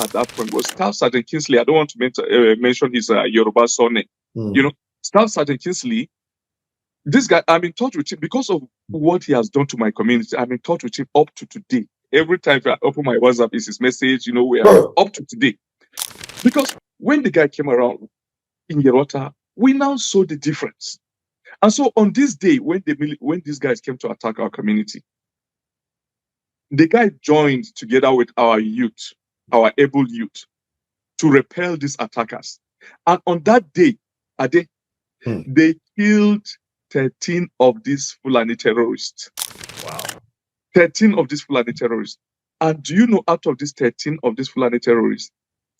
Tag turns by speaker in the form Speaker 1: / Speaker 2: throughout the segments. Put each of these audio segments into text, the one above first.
Speaker 1: at that point was Staff Sergeant Kingsley. I don't want to mention his Yoruba surname. You know, Staff Sergeant Kingsley, this guy, I'm in touch with him because of what he has done to my community. I'm in touch with him up to today. Every time I open my WhatsApp, is his message, you know, we are up to today. Because when the guy came around in Yerota, we now saw the difference. And so on this day, when these guys came to attack our community, the guy joined together with our youth, our able youth, to repel these attackers. And on that day, they killed 13 of these Fulani terrorists.
Speaker 2: Wow.
Speaker 1: 13 of these Fulani terrorists. And do you know, out of these 13 of these Fulani terrorists,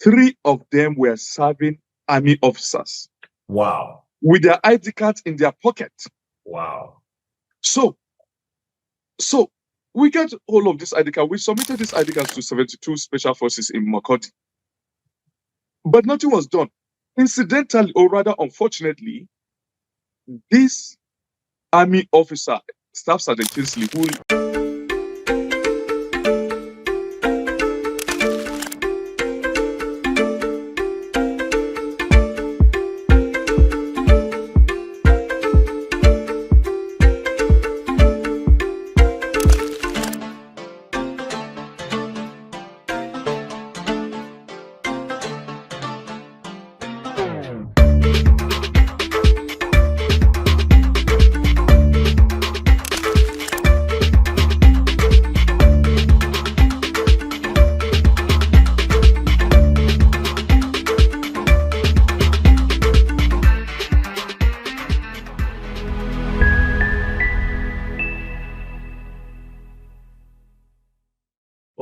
Speaker 1: 3 of them were serving army officers.
Speaker 2: Wow.
Speaker 1: With their ID cards in their pocket.
Speaker 2: Wow.
Speaker 1: So we got all of this ID card. We submitted this ID cards to 72 special forces in Makoti. But nothing was done. Incidentally, or rather unfortunately, this army officer, Staff Sergeant Kingsley, who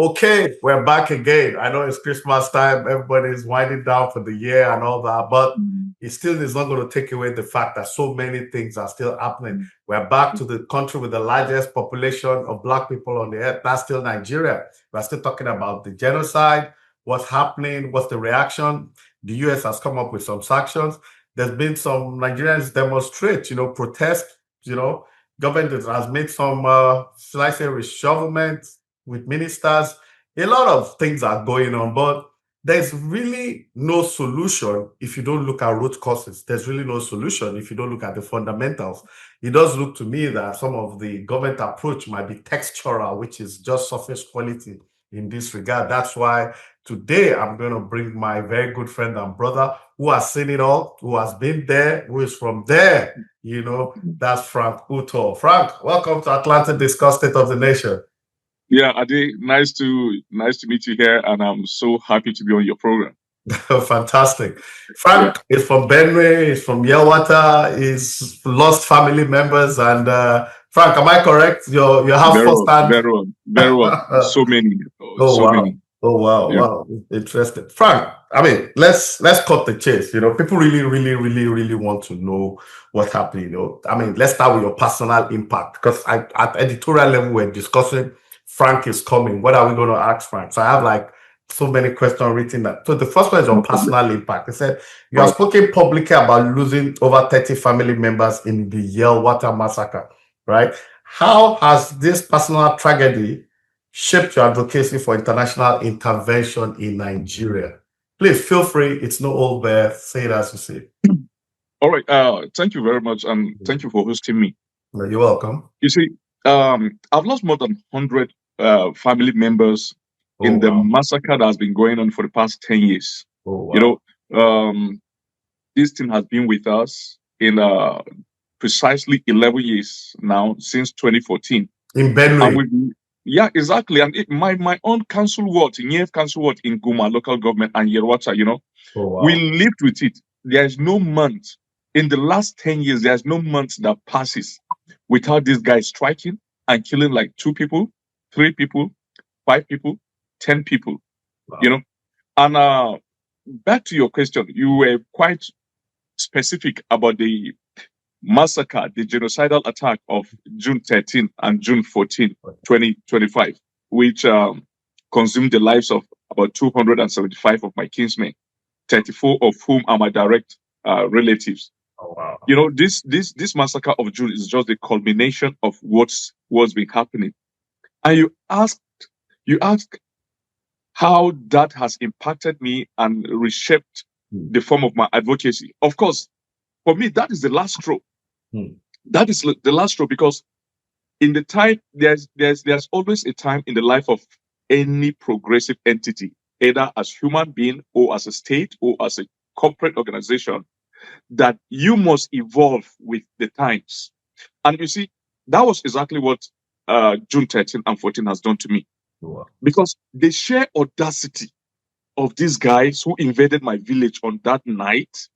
Speaker 2: Okay, we're back again. I know it's Christmas time. Everybody's winding down for the year and all that, but it still is not going to take away the fact that so many things are still happening. We're back to the country with the largest population of Black people on the earth. That's still Nigeria. We're still talking about the genocide, what's happening, what's the reaction. The US has come up with some sanctions. There's been some Nigerians demonstrate, protest, government has made some, shall I say, reshufflement with ministers. A lot of things are going on, but there's really no solution if you don't look at root causes. There's really no solution if you don't look at the fundamentals. It does look to me that some of the government approach might be textural, which is just surface quality in this regard. That's why today I'm going to bring my very good friend and brother who has seen it all, who has been there, who is from there. That's Franc Utoo. Frank, welcome to Atlanta Discuss State of the Nation.
Speaker 1: Yeah, Ade, nice to meet you here, and I'm so happy to be on your program.
Speaker 2: Fantastic. Frank is from Benue, he's from Yelwata, he's lost family members, and Frank, am I correct? You have first-hand?
Speaker 1: Very well. So many.
Speaker 2: Many. Oh wow, yeah. Wow, interesting. Frank, I mean, let's cut the chase. People really want to know what's happening. I mean, let's start with your personal impact, because at editorial level we're discussing Frank is coming. What are we going to ask Frank? So I have so many questions written that. So the first one is on personal impact. They said you have spoken publicly about losing over 30 family members in the Yelwata massacre, right? How has this personal tragedy shaped your advocacy for international intervention in Nigeria? Please feel free. It's no old bear. Say it as you say.
Speaker 1: All right. Thank you very much, and thank you for hosting me.
Speaker 2: You're welcome.
Speaker 1: You see, I've lost more than 100 family members in the massacre that has been going on for the past 10 years. This thing has been with us in precisely 11 years now, since 2014.
Speaker 2: In Benue.
Speaker 1: Yeah, exactly. And my own council ward, in Guma local government and Yerwata, we lived with it. There is no month in the last 10 years, there's no month that passes without this guy striking and killing 2 people, 3 people, 5 people, 10 people, And back to your question, you were quite specific about the massacre, the genocidal attack of June 13 and June 14, 2025, which consumed the lives of about 275 of my kinsmen, 34 of whom are my direct relatives.
Speaker 2: Oh, wow.
Speaker 1: This massacre of June is just the culmination of what's been happening. And you ask, how that has impacted me and reshaped the form of my advocacy. Of course, for me, that is the last straw. That is the last straw, because in the time, there's always a time in the life of any progressive entity, either as human being or as a state or as a corporate organization, that you must evolve with the times. And you see, that was exactly what June 13 and 14 has done to me.
Speaker 2: Wow.
Speaker 1: Because the sheer audacity of these guys who invaded my village on that night,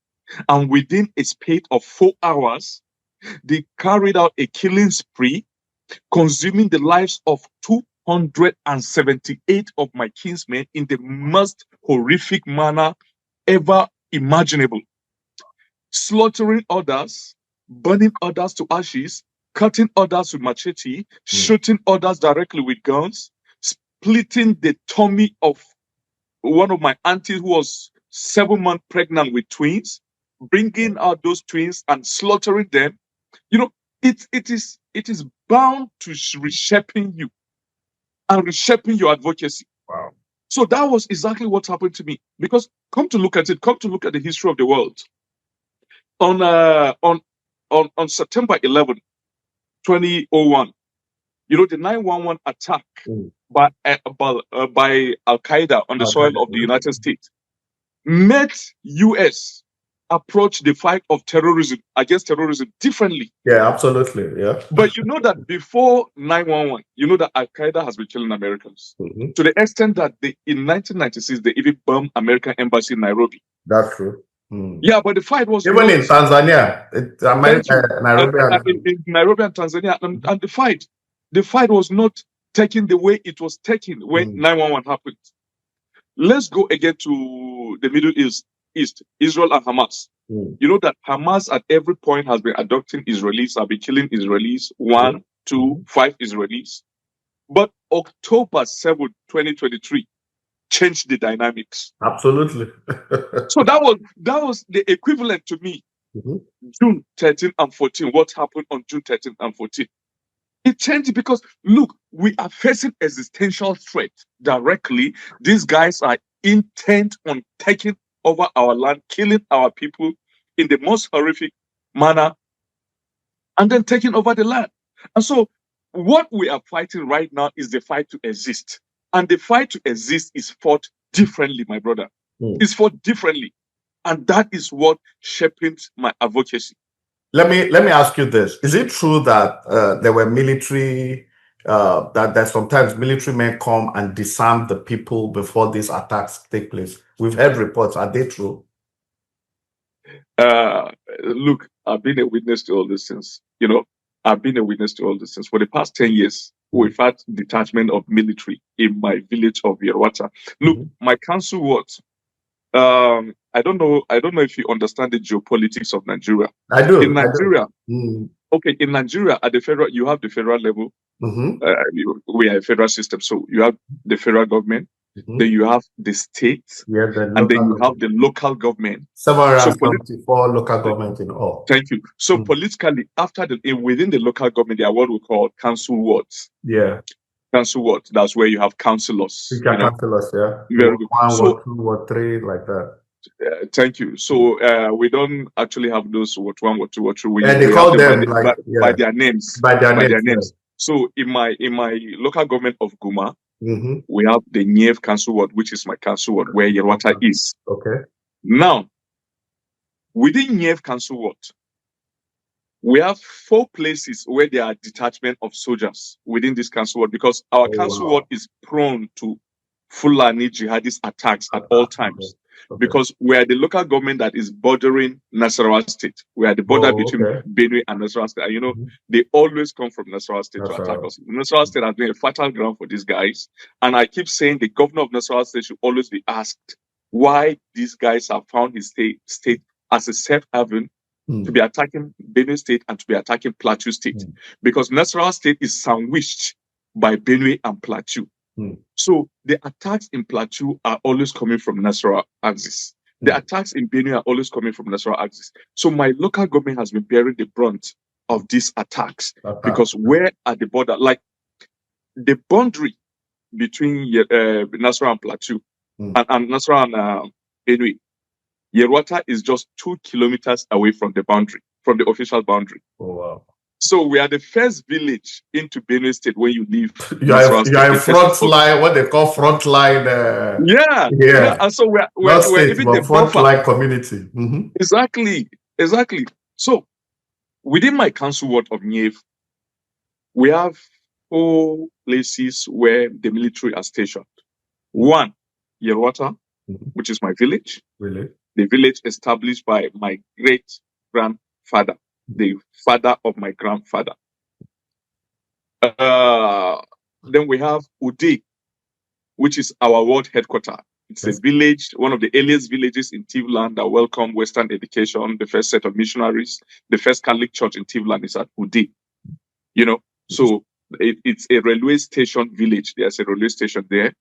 Speaker 1: and within a space of 4 hours, they carried out a killing spree, consuming the lives of 278 of my kinsmen in the most horrific manner ever imaginable. Slaughtering others, burning others to ashes, cutting others with machete, shooting others directly with guns, splitting the tummy of one of my aunties who was 7 months pregnant with twins, bringing out those twins and slaughtering them. You know, it is bound to reshaping you and reshaping your advocacy.
Speaker 2: Wow.
Speaker 1: So that was exactly what happened to me. Because come to look at the history of the world. On September 11, 2001, the 9/11 attack by Al Qaeda on the soil of the United States made US approach the fight of terrorism against terrorism differently.
Speaker 2: Yeah, absolutely. Yeah.
Speaker 1: But you know that before 9/11, you know that Al Qaeda has been killing Americans to the extent that in 1996 they even bombed American embassy in Nairobi.
Speaker 2: That's true.
Speaker 1: Yeah, but the fight was
Speaker 2: even in Tanzania,
Speaker 1: Nairobi, in Nairobi and Tanzania, and the fight was not taken the way it was taken when 9/11 happened. Let's go again to the Middle East, Israel and Hamas. You know that Hamas at every point has been adopting Israelis, have been killing Israelis, 1, 2, 5 Israelis. But October 7, 2023 changed the dynamics.
Speaker 2: Absolutely.
Speaker 1: So that was the equivalent to me. June 13 and 14, what happened on June 13 and 14? It changed because, look, we are facing existential threat directly. These guys are intent on taking over our land, killing our people in the most horrific manner, and then taking over the land. And so what we are fighting right now is the fight to exist. And the fight to exist is fought differently, my brother. It's fought differently. And that is what shaped my advocacy.
Speaker 2: Let me ask you this. Is it true that there were military, that sometimes military men come and disarm the people before these attacks take place? We've heard reports. Are they true?
Speaker 1: Look, I've been a witness to all these things. I've been a witness to all these things. For the past 10 years, we've had detachment of military in my village of Yerwata. Look, my council was, I don't know if you understand the geopolitics of Nigeria.
Speaker 2: I do.
Speaker 1: In Nigeria, okay, in Nigeria, at the federal, you have the federal level. We are a federal system, so you have the federal government, then you have the state, and then you have the local government.
Speaker 2: 774 local government in all.
Speaker 1: Thank you. So politically, within the local government, there are what we call council wards.
Speaker 2: Yeah.
Speaker 1: Council wards. That's where you have councillors.
Speaker 2: Councillors, yeah.
Speaker 1: Very good.
Speaker 2: Ward 1, Ward 2, Ward 3, like that.
Speaker 1: Thank you. So we don't actually have those Ward 1, Ward 2, Ward 3.
Speaker 2: They call them
Speaker 1: by their names.
Speaker 2: By their names.
Speaker 1: Yeah. So in my local government of Guma, we have the Niev Council Ward, which is my council ward, where Yerwata is.
Speaker 2: Okay.
Speaker 1: Now, within Niev Council Ward, we have 4 places where there are detachment of soldiers within this council ward, because our council ward is prone to Fulani jihadist attacks at all times. Because we are the local government that is bordering Nasarawa State. We are the border between Benue and Nasarawa State. And they always come from Nasarawa State to attack us. Nasarawa State has been a fertile ground for these guys. And I keep saying the governor of Nasarawa State should always be asked why these guys have found his state as a safe haven to be attacking Benue State and to be attacking Plateau State. Because Nasarawa State is sandwiched by Benue and Plateau. So the attacks in Plateau are always coming from Nasarawa axis. The attacks in Benue are always coming from Nasarawa axis. So my local government has been bearing the brunt of these attacks because we're at the border. Like the boundary between Nasarawa and Plateau and Nasarawa and Benue. Yerwata is just 2 kilometers away from the boundary, from the official boundary.
Speaker 2: Oh, wow.
Speaker 1: So we are the first village into Benue State when you leave.
Speaker 2: You are a front line, what they call front line.
Speaker 1: Yeah. And so we're even the
Speaker 2: front line community.
Speaker 1: Exactly. So within my council ward of Nyev, we have 4 places where the military are stationed. One, Yerwata, which is my village.
Speaker 2: Really?
Speaker 1: The village established by my great-grandfather, the father of my grandfather. Then we have Ude, which is our ward headquarters. It's a village, one of the earliest villages in Tivland that welcomed Western education, the first set of missionaries. The first Catholic church in Tivland is at Ude. So it's a railway station village. There's a railway station there.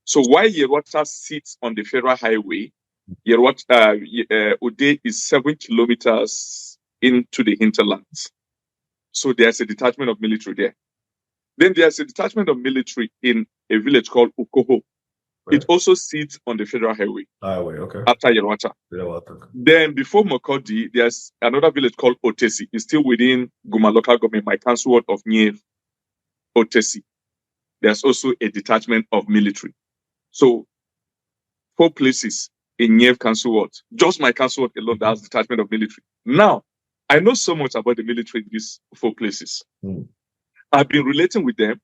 Speaker 1: So while Yerwata sits on the federal highway, Ude is 7 kilometers into the hinterlands. So there's a detachment of military there. Then there's a detachment of military in a village called Ukoho. Right. It also sits on the federal highway.
Speaker 2: Okay.
Speaker 1: After Yerwata. Then before Mokodi, there's another village called Otesi. It's still within Guma local government, my council ward of Nyev, Otesi. There's also a detachment of military. So 4 places in Nyev council ward. Just my council ward alone, that's detachment of military. Now, I know so much about the military in these 4 places. I've been relating with them.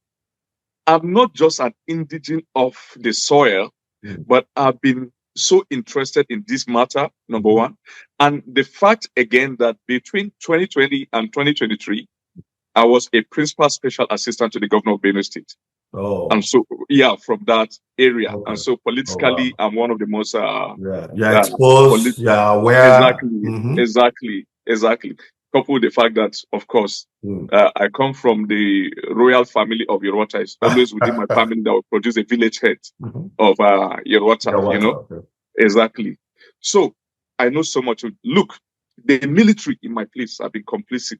Speaker 1: I'm not just an indigene of the soil, but I've been so interested in this matter, number one. And the fact, again, that between 2020 and 2023, I was a principal special assistant to the governor of Benue State. And so, from that area. And so politically, I'm one of the most...
Speaker 2: exposed, aware.
Speaker 1: Exactly. Coupled with the fact that, of course, I come from the royal family of Yerwata. It's always within my family that will produce a village head of Yerwata, Okay. Exactly. So I know so much. Look, the military in my place have been complicit.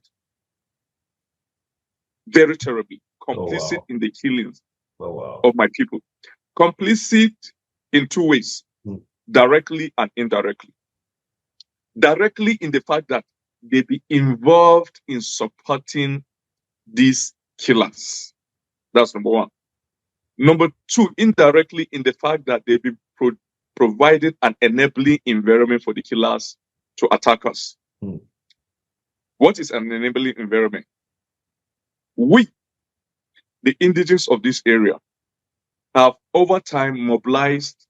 Speaker 1: Very terribly. Complicit in the killings of my people. Complicit in 2 ways. Directly and indirectly. Directly in the fact that they be involved in supporting these killers. That's number one. Number 2, indirectly in the fact that they be provided an enabling environment for the killers to attack us. What is an enabling environment? We, the indigenes of this area, have over time mobilized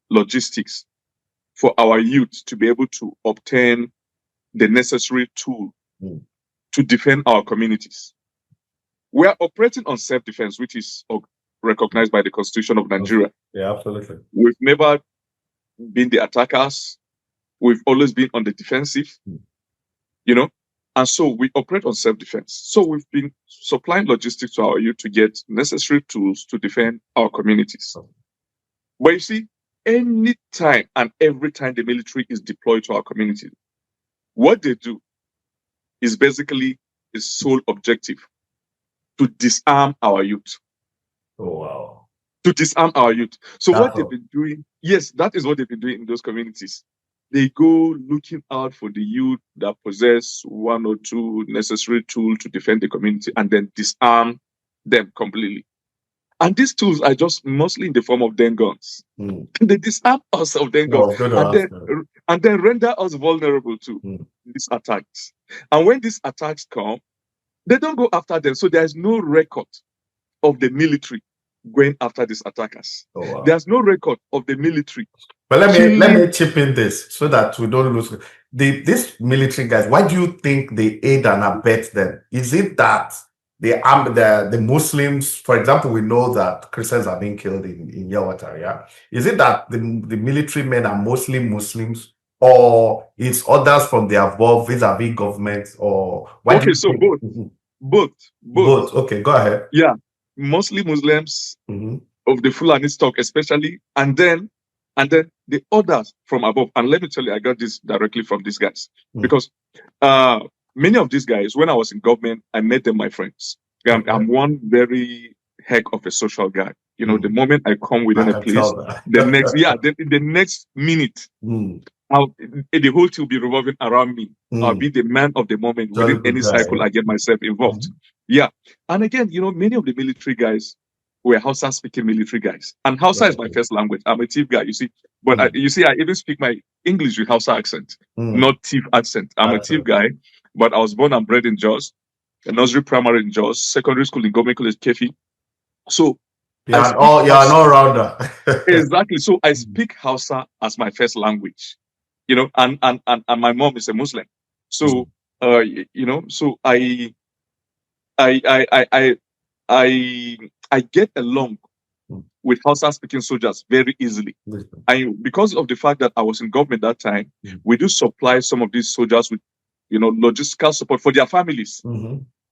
Speaker 1: logistics for our youth to be able to obtain the necessary tool to defend our communities. We are operating on self-defense, which is recognized by the Constitution of Nigeria.
Speaker 2: Yeah, absolutely.
Speaker 1: We've never been the attackers. We've always been on the defensive, and so we operate on self-defense. So we've been supplying logistics to our youth to get necessary tools to defend our communities. But you see, any time and every time the military is deployed to our community, what they do is basically the sole objective to disarm our youth. To disarm our youth. So what they've been doing, that is what they've been doing in those communities. They go looking out for the youth that possess 1 or 2 necessary tools to defend the community and then disarm them completely. And these tools are just mostly in the form of den guns. They disarm us of den guns and then render us vulnerable to these attacks. And when these attacks come, they don't go after them. So there's no record of the military going after these attackers. There's no record of the military.
Speaker 2: But let me chip in this so that we don't lose these military guys. Why do you think they aid and abet them? Is it that the Muslims, for example, we know that Christians are being killed in Yerwata, yeah? Is it that the military men are mostly Muslims, or it's others from the above vis-a-vis government, or
Speaker 1: both.
Speaker 2: Okay, go ahead.
Speaker 1: Yeah, mostly Muslims of the Fulani stock, especially, and then the others from above. And let me tell you, I got this directly from these guys because many of these guys, when I was in government, I made them my friends. I'm one very heck of a social guy. You know, the moment I come within a place, the next minute, the whole thing will be revolving around me. I'll be the man of the moment within any cycle I get myself involved. Yeah. And again, you know, many of the military guys were Hausa speaking military guys. And Hausa is my first language. I'm a Thief guy, you see. But you see, I even speak my English with Hausa accent, not Thief accent. I'm a Thief guy, but I was born and bred in Jos, a nursery primary in Jos, secondary school in Government College, Kefi. So
Speaker 2: you're an all-rounder.
Speaker 1: Exactly. So I speak Hausa as my first language, you know, and my mom is a Muslim. So you know, so I get along with Hausa speaking soldiers very easily. Because of the fact that I was in government that time, we do supply some of these soldiers with, you know, logistical support for their families.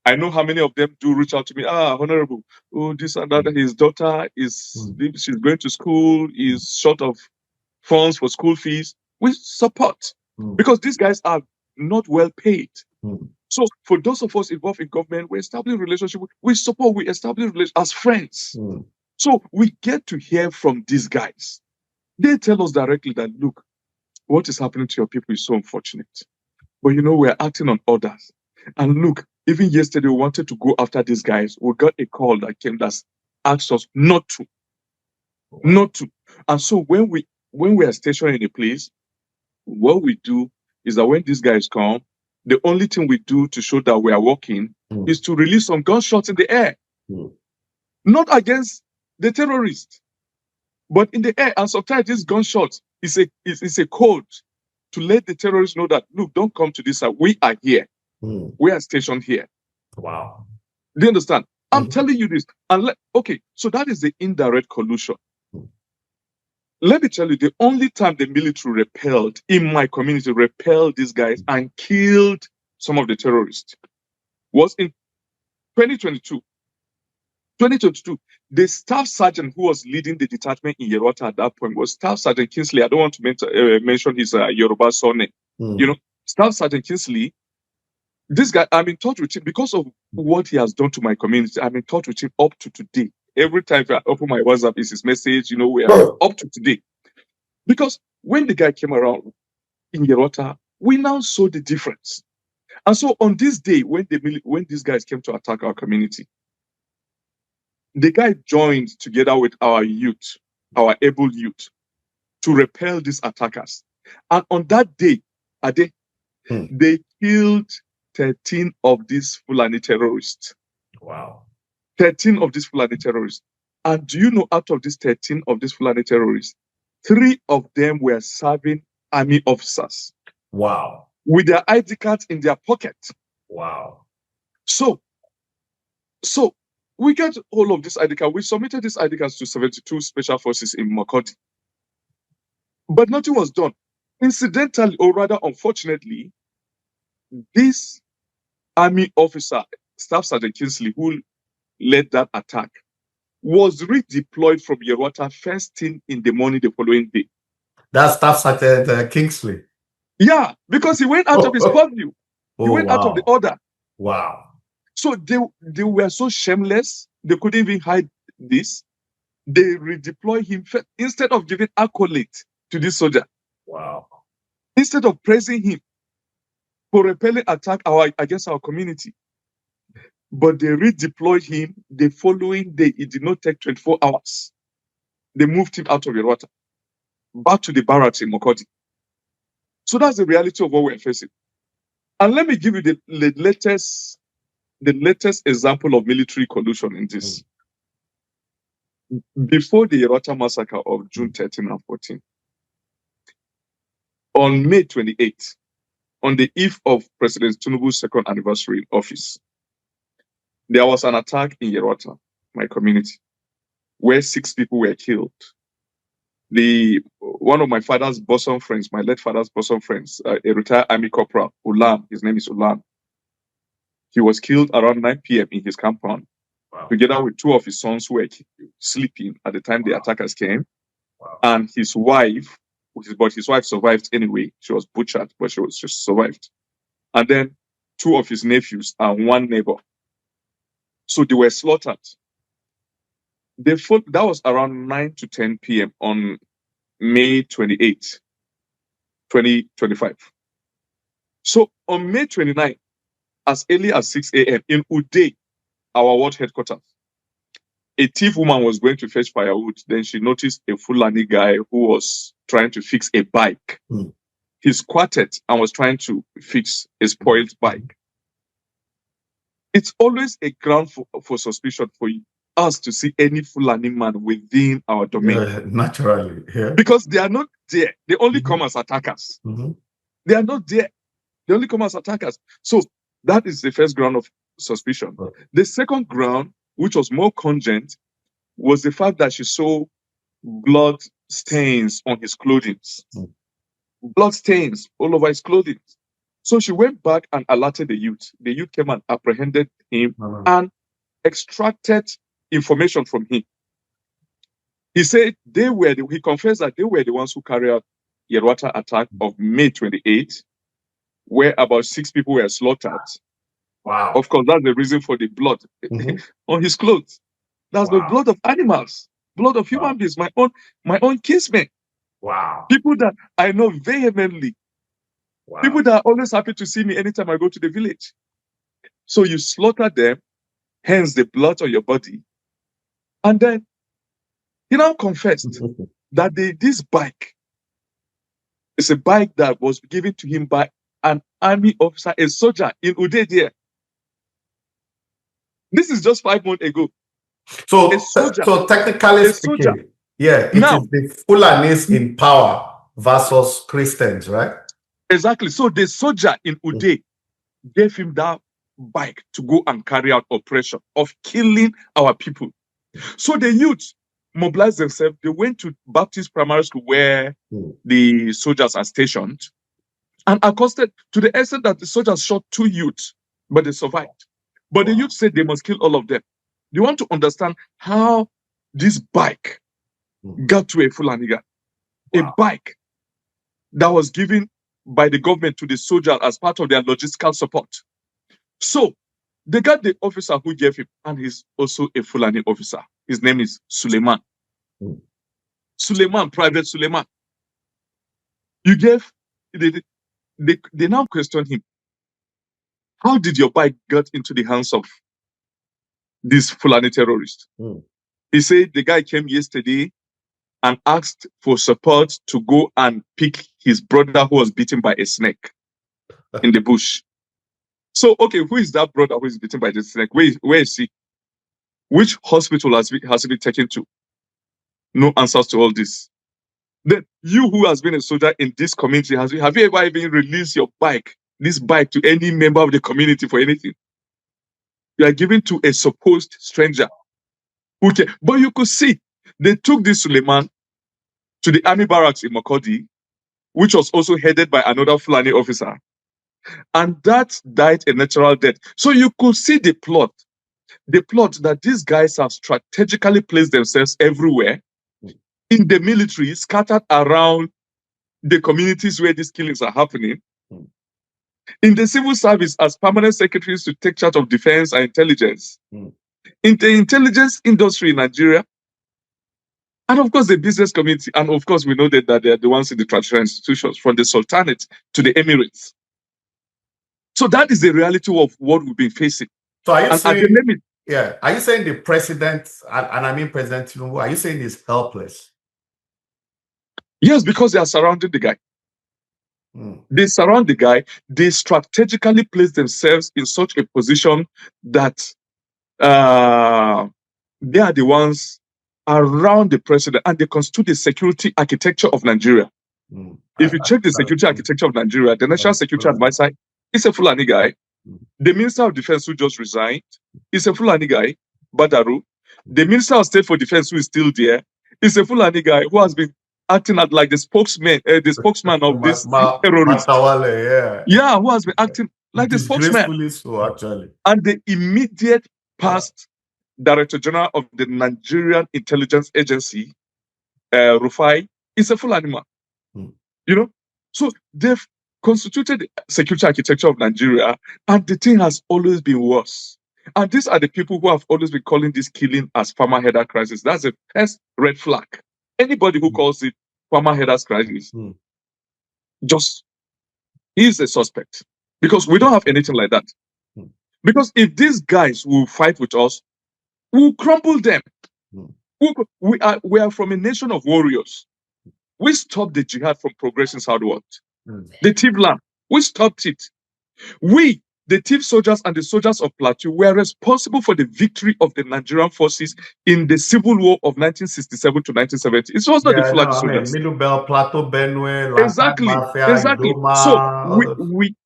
Speaker 1: I know how many of them do reach out to me. Honorable, this and that. His daughter she's going to school, is short of funds for school fees. We support because these guys are not well paid. So for those of us involved in government, we establish relationship. We support. We establish relations as friends. So we get to hear from these guys. They tell us directly that, look, what is happening to your people is so unfortunate. But you know, we're acting on orders. And look, even yesterday we wanted to go after these guys. We got a call that came that asked us not to. And so when we are stationed in a place, what we do is that when these guys come, the only thing we do to show that we are working is to release some gunshots in the air. Not against the terrorists, but in the air. And sometimes these gunshots is a code to let the terrorists know that, look, don't come to this side. We are here. We are stationed here.
Speaker 2: Wow.
Speaker 1: Do you understand? I'm telling you this. Okay, so that is the indirect collusion. Let me tell you, the only time the military repelled these guys and killed some of the terrorists was in 2022. 2022, the staff sergeant who was leading the detachment in Yerwata at that point was Staff Sergeant Kingsley. I don't want to mention his Yoruba surname. You know, Staff Sergeant Kingsley, this guy, I'm in touch with him because of what he has done to my community. I'm in touch with him up to today. Every time I open my WhatsApp, is his message, you know, we are up to today. Because when the guy came around in Yerwata, we now saw the difference. And so on this day, when these guys came to attack our community, the guy joined together with our youth, our able youth, to repel these attackers. And on that day, they killed 13 of these Fulani terrorists.
Speaker 2: Wow.
Speaker 1: 13 of these Fulani terrorists. And do you know, out of these 13 of these Fulani terrorists, 3 of them were serving army officers.
Speaker 2: Wow.
Speaker 1: With their ID cards in their pocket.
Speaker 2: Wow.
Speaker 1: So we got all of this ID card. We submitted these ID cards to 72 special forces in Makodi. But nothing was done. Incidentally, or rather unfortunately, this army officer, Staff Sergeant Kingsley, who led that attack, was redeployed from Yerwata first thing in the morning the following day.
Speaker 2: That's Staff Sergeant Kingsley.
Speaker 1: Yeah, because he went out of his purview. He went out of the order.
Speaker 2: Wow.
Speaker 1: So they were so shameless, they couldn't even hide this. They redeployed him instead of giving accolade to this soldier.
Speaker 2: Wow.
Speaker 1: Instead of praising him for repelling attack against our community. But they redeployed him the following day. It did not take 24 hours. They moved him out of Yerwata, back to the barracks in Makodi. So that's the reality of what we're facing. And let me give you the latest example of military collusion in this. Before the Yerwata massacre of June 13 and 14, on May 28th, on the eve of President Tinubu's second anniversary in office, there was an attack in Yerwata, my community, where 6 people were killed. One of my father's bosom friends, my late father's bosom friends, a retired army corporal, Ulam, his name is Ulam. He was killed around 9 p.m. in his compound, together with 2 of his sons who were sleeping at the time the attackers came, and his wife, but his wife survived anyway. She was butchered, but she survived. And then 2 of his nephews and 1 neighbor. So they were slaughtered. That was around 9 to 10 p.m. on May 28th, 2025. So on May 29th, as early as 6 a.m. in Uday, our ward headquarters, a thief woman was going to fetch firewood. Then she noticed a Fulani guy who was trying to fix a bike. He squatted and was trying to fix a spoiled bike. It's always a ground for suspicion for us to see any Fulani man within our domain.
Speaker 2: Yeah, naturally. Yeah.
Speaker 1: Because they are not there. They only come as attackers. They are not there. They only come as attackers. So that is the first ground of suspicion. The second ground, which was more cogent, was the fact that she saw blood stains on his clothing. Blood stains all over his clothing. So she went back and alerted the youth. The youth came and apprehended him and extracted information from him. He said he confessed that they were the ones who carried out Yerwata attack of May 28th, where about 6 people were slaughtered.
Speaker 2: Wow.
Speaker 1: Of course, that's the reason for the blood on his clothes. That's the blood of animals, blood of human beings, my own kinsmen.
Speaker 2: Wow.
Speaker 1: People that I know vehemently. People that are always happy to see me anytime I go to the village. So you slaughter them, hence the blood on your body. And then he now confessed that this bike is a bike that was given to him by an army officer, a soldier in Uday. This is just 5 months ago.
Speaker 2: So technically speaking, it is the Fulanis in power versus Christians, right?
Speaker 1: Exactly. So the soldier in Uday gave him that bike to go and carry out operation of killing our people. So the youth mobilized themselves. They went to Baptist Primary School where the soldiers are stationed and accosted to the extent that the soldiers shot 2 youths, but they survived. But the youth said they must kill all of them. They want to understand how this bike got to a Fulani guy. A bike that was given by the government to the soldier as part of their logistical support. So they got the officer who gave him, and he's also a Fulani officer. His name is Suleiman. Suleiman, Private Suleiman. You gave, they now question him. How did your bike get into the hands of this Fulani terrorist? He said the guy came yesterday and asked for support to go and pick his brother who was beaten by a snake in the bush. So, okay, who is that brother who is beaten by the snake? Where is he? Which hospital has he been taken to? No answers to all this. Then you who has been a soldier in this community, have you ever even released this bike to any member of the community for anything? You are given to a supposed stranger. Okay, but you could see they took this Suleiman to the army barracks in Makodi, which was also headed by another Fulani officer. And that died a natural death. So you could see the plot that these guys have strategically placed themselves everywhere in the military, scattered around the communities where these killings are happening. In the civil service as permanent secretaries to take charge of defense and intelligence. In the intelligence industry in Nigeria. And of course, the business community. And of course, we know that they are the ones in the traditional institutions, from the Sultanate to the Emirates. So that is the reality of what we've been facing.
Speaker 2: So are you saying, are you saying the president, and I mean President Tinubu, are you saying he's helpless?
Speaker 1: Yes, because they are surrounding the guy. They surround the guy. They strategically place themselves in such a position that they are the ones around the president, and they constitute the security architecture of Nigeria. If you check the security architecture of Nigeria, the National Security Advisor is a Fulani guy. The Minister of Defense who just resigned is a Fulani guy, Badaru. The Minister of State for Defense who is still there is a Fulani guy who has been acting as like the spokesman of this terrorist. Who has been acting like the spokesman.
Speaker 2: So, actually.
Speaker 1: And the immediate past Director General of the Nigerian Intelligence Agency, Rufai, is a Fulani man. You know? So they've constituted the security architecture of Nigeria, and the thing has always been worse. And these are the people who have always been calling this killing as farmer header crisis. That's the first red flag. Anybody who calls it farmer headers crisis, just is a suspect. Because we don't have anything like that. Because if these guys will fight with us, we'll crumble them. We are from a nation of warriors. We stopped the jihad from progressing southward. The Tivlan, we stopped it. We, the Tiv soldiers and the soldiers of Plateau, were responsible for the victory of the Nigerian forces in the Civil War of 1967 to 1970. It was not the Fulani soldiers.
Speaker 2: Middle Belt, Plateau, Benue,
Speaker 1: Exactly. So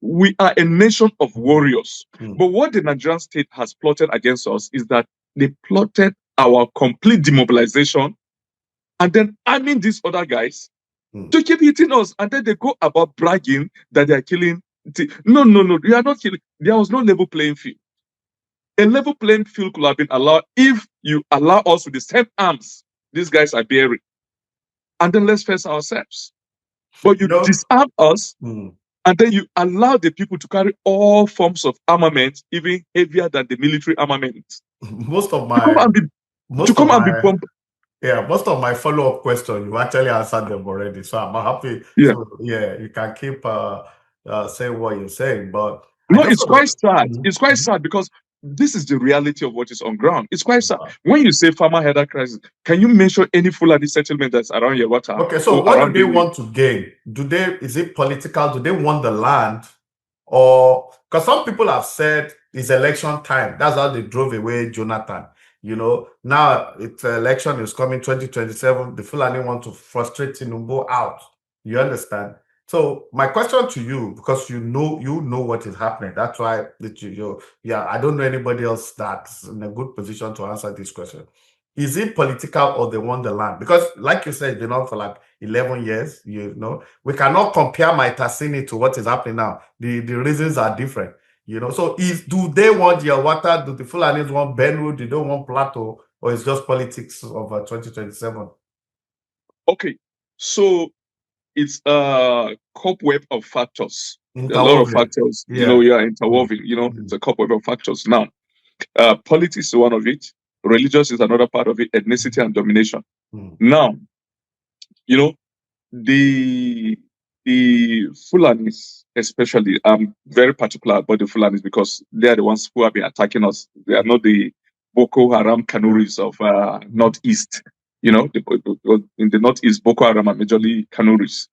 Speaker 1: we are a nation of warriors. But what the Nigerian state has plotted against us is that they plotted our complete demobilization and then arming these other guys to keep hitting us. And then they go about bragging that they are killing. No, you are not killing. There was no level playing field. A level playing field could have been allowed if you allow us with the same arms these guys are bearing. And then let's face ourselves. But you disarm us, and then you allow the people to carry all forms of armament, even heavier than the military armament.
Speaker 2: Most of my follow-up questions, you actually answered them already. So I'm happy.
Speaker 1: Yeah.
Speaker 2: So, you can keep saying what you're saying. But
Speaker 1: no, it's quite sad. It's quite sad because this is the reality of what is on ground. It's quite sad. When you say farmer header crisis, can you mention any Fulani settlement that's around your water?
Speaker 2: Okay, so what do they want to gain? Is it political? Do they want the land? Or because some people have said it's election time. That's how they drove away Jonathan. Now it's election is coming 2027. The Fulani want to frustrate Tinubu out. You understand? So my question to you, because you know what is happening. That's why I don't know anybody else that's in a good position to answer this question. Is it political or they want the land? Because like you said, it's been on for like 11 years. We cannot compare Maitasini to what is happening now. The reasons are different. So do they want your water? Do the Fulanis want Benue? Do they want Plateau? Or it's just politics of 2027?
Speaker 1: Okay, so it's a cobweb of factors. A lot of factors, interwoven. It's a cobweb of factors. Now, politics is one of it. Religious is another part of it. Ethnicity and domination. Now, the Fulanis, especially, I'm very particular about the Fulanis because they are the ones who have been attacking us. They are not the Boko Haram Kanuris of Northeast. In the Northeast, Boko Haram are majorly Kanuris.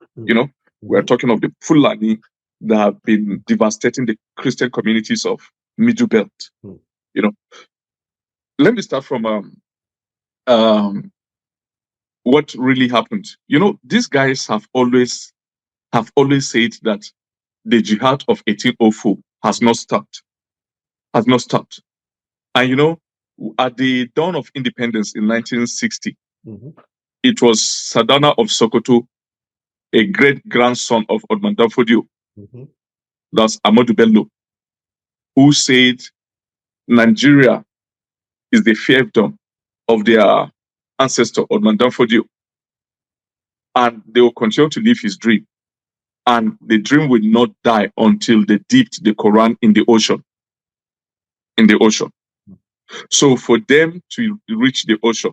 Speaker 1: We're talking of the Fulani that have been devastating the Christian communities of Middle Belt. Let me start from what really happened. These guys have always said that the jihad of 1804 has not stopped. And at the dawn of independence in 1960, it was Sadana of Sokoto, a great grandson of Odman Danfodio, that's Amadou Bello, who said Nigeria is the fiefdom of their ancestor Odman Danfodio, and they will continue to live his dream. And the dream will not die until they dipped the Quran in the ocean. So for them to reach the ocean,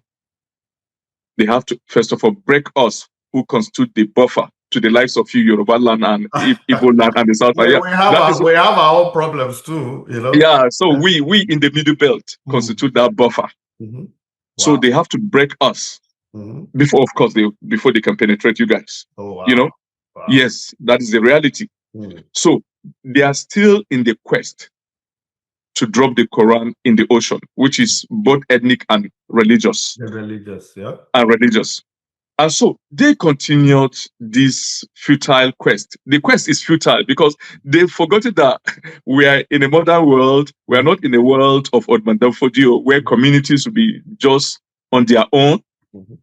Speaker 1: they have to, first of all, break us who constitute the buffer to the likes of you, Yoruba land and Igbo land and the South.
Speaker 2: We have our own problems too,
Speaker 1: Yeah, so we in the Middle Belt constitute that buffer. Wow. So they have to break us before, of course, before they can penetrate you guys.
Speaker 2: Oh, wow.
Speaker 1: Wow. Yes, that is the reality. So they are still in the quest to drop the Quran in the ocean, which is both ethnic and religious. And so they continued this futile quest. The quest is futile because they've forgotten that we are in a modern world. We are not in a world of Odman Danfodio where communities will be just on their own,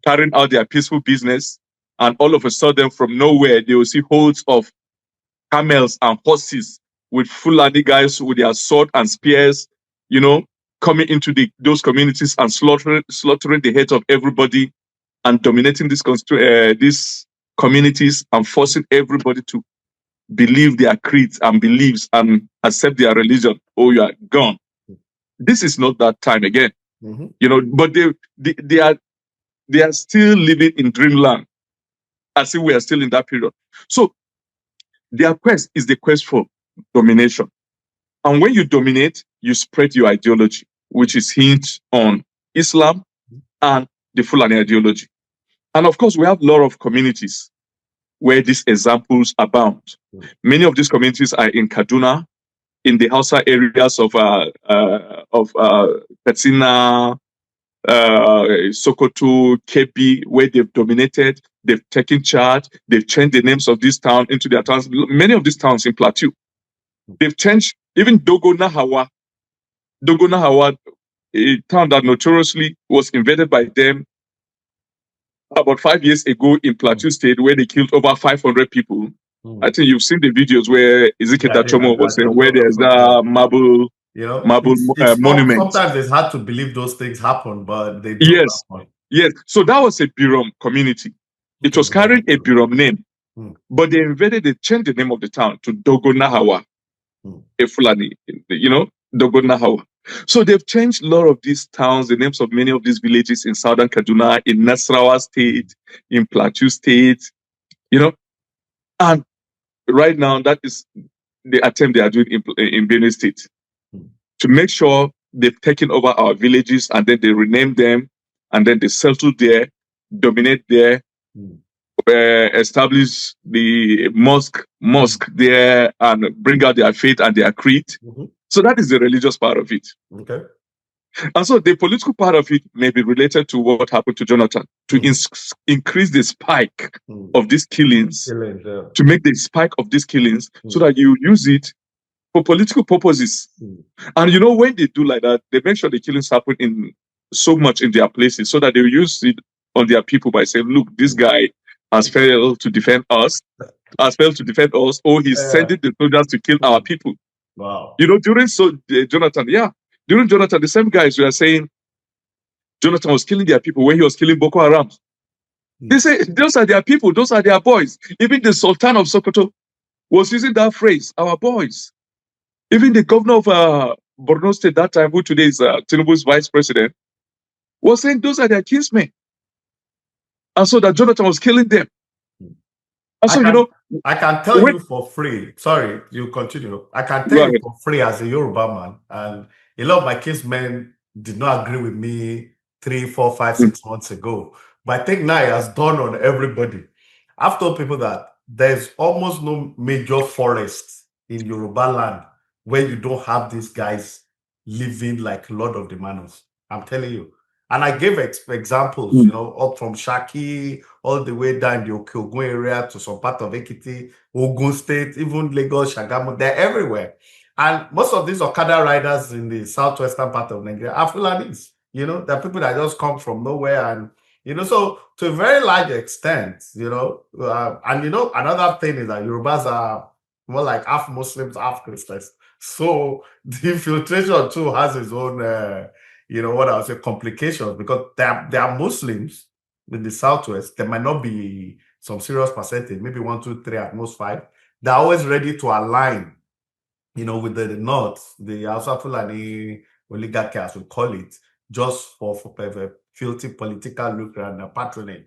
Speaker 1: carrying out their peaceful business. And all of a sudden, from nowhere, they will see hordes of camels and horses with Fulani guys with their sword and spears, coming into those communities and slaughtering the heads of everybody and dominating these communities and forcing everybody to believe their creeds and beliefs and accept their religion. Oh, you are gone. This is not that time again, but they are still living in dreamland, as if we are still in that period. So their quest is the quest for domination. And when you dominate, you spread your ideology, which is hinged on Islam and the Fulani ideology. And of course, we have a lot of communities where these examples abound. Many of these communities are in Kaduna, in the Hausa areas of Katsina, Sokoto, Kebbi, where they've dominated, they've taken charge, they've changed the names of these towns into their towns. Many of these towns in Plateau, they've changed, even Dogo Nahawa, a town that notoriously was invaded by them about 5 years ago in Plateau State, where they killed over 500 people. I think you've seen the videos where Ezekiel Dachomo was saying, where there's a marble monument.
Speaker 2: Sometimes it's hard to believe those things happen, but they do happen.
Speaker 1: Yes. So that was a Birom community. It was carrying a Birom name, but they changed the name of the town to Dogo Nahawa, a Fulani, Dogo Nahawa. So they've changed a lot of these towns, the names of many of these villages in southern Kaduna, in Nasarawa State, in Plateau State, and right now that is the attempt they are doing in Benue State to make sure they've taken over our villages and then they rename them and then they settle there, dominate there, establish the mosque there and bring out their faith and their creed. So that is the religious part of it.
Speaker 2: Okay.
Speaker 1: And so the political part of it may be related to what happened to Jonathan, to increase the spike of these killings, to make the spike of these killings so that you use it for political purposes. And when they do like that, they make sure the killings happen in so much in their places so that they use it on their people by saying, look, this guy has failed to defend us, or he's sending the soldiers to kill our people.
Speaker 2: Wow.
Speaker 1: During Jonathan, the same guys were saying Jonathan was killing their people when he was killing Boko Haram. They say those are their people, those are their boys. Even the Sultan of Sokoto was using that phrase, our boys. Even the governor of Borno State that time, who today is Tinubu's vice president, was saying those are their kinsmen. And so that Jonathan was killing them. And so,
Speaker 2: I can tell you for free. Sorry, you continue. I can tell you for free as a Yoruba man, and a lot of my kinsmen did not agree with me 3, 4, 5, 6 months ago. But I think now it has dawned on everybody. I've told people that there's almost no major forest in Yoruba land where you don't have these guys living like Lord of the Manors. I'm telling you. And I gave examples, up from Shaki, all the way down the Okeogun area to some part of Ekiti, Ogun State, even Lagos, Shagamu, they're everywhere. And most of these Okada riders in the southwestern part of Nigeria are Fulanis. They're people that just come from nowhere. And, so to a very large extent, another thing is that Yorubas are more like half Muslims, half Christians. So the infiltration too has its own, what I would say, complications, because there are Muslims in the southwest. There might not be some serious percentage, maybe 1, 2, 3, at most 5. They're always ready to align, with the north, the Hausa Fulani oligarchy, as we call it, just for filthy political lucre and patronage.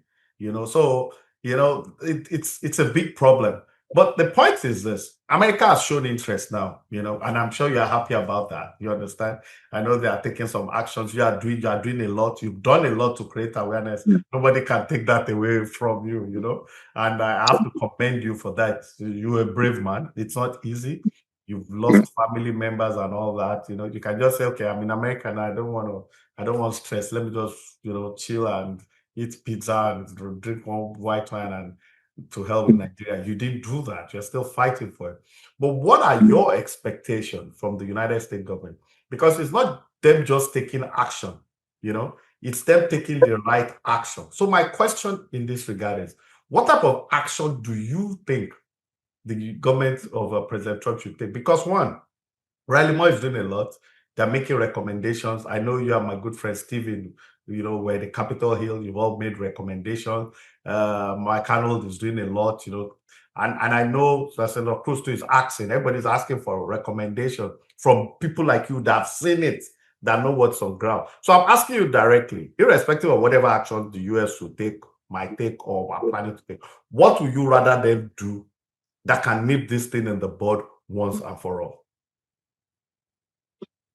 Speaker 2: So it's a big problem. But the point is this: America has shown interest now, and I'm sure you are happy about that. You understand? I know they are taking some actions. You are doing a lot. You've done a lot to create awareness. Nobody can take that away from you, and I have to commend you for that. You're a brave man. It's not easy. You've lost family members and all that. You can just say, okay, I'm in America now. I don't want stress. Let me just, chill and eat pizza and drink one white wine and to hell with Nigeria. You didn't do that. You're still fighting for it. But what are your expectations from the United States government? Because it's not them just taking action, it's them taking the right action. So my question in this regard is, what type of action do you think the government of President Trump should take? Because one, Riley Moore is doing a lot. They're making recommendations. I know you are my good friend Stephen, where the Capitol Hill, you've all made recommendations. Mike Arnold is doing a lot, and I know Senator Cruz too is asking. Everybody's asking for a recommendation from people like you that have seen it that know what's on ground. So I'm asking you directly, irrespective of whatever action the US will take, might take, or are planning to take, what would you rather them do that can nip this thing in the bud once and for all?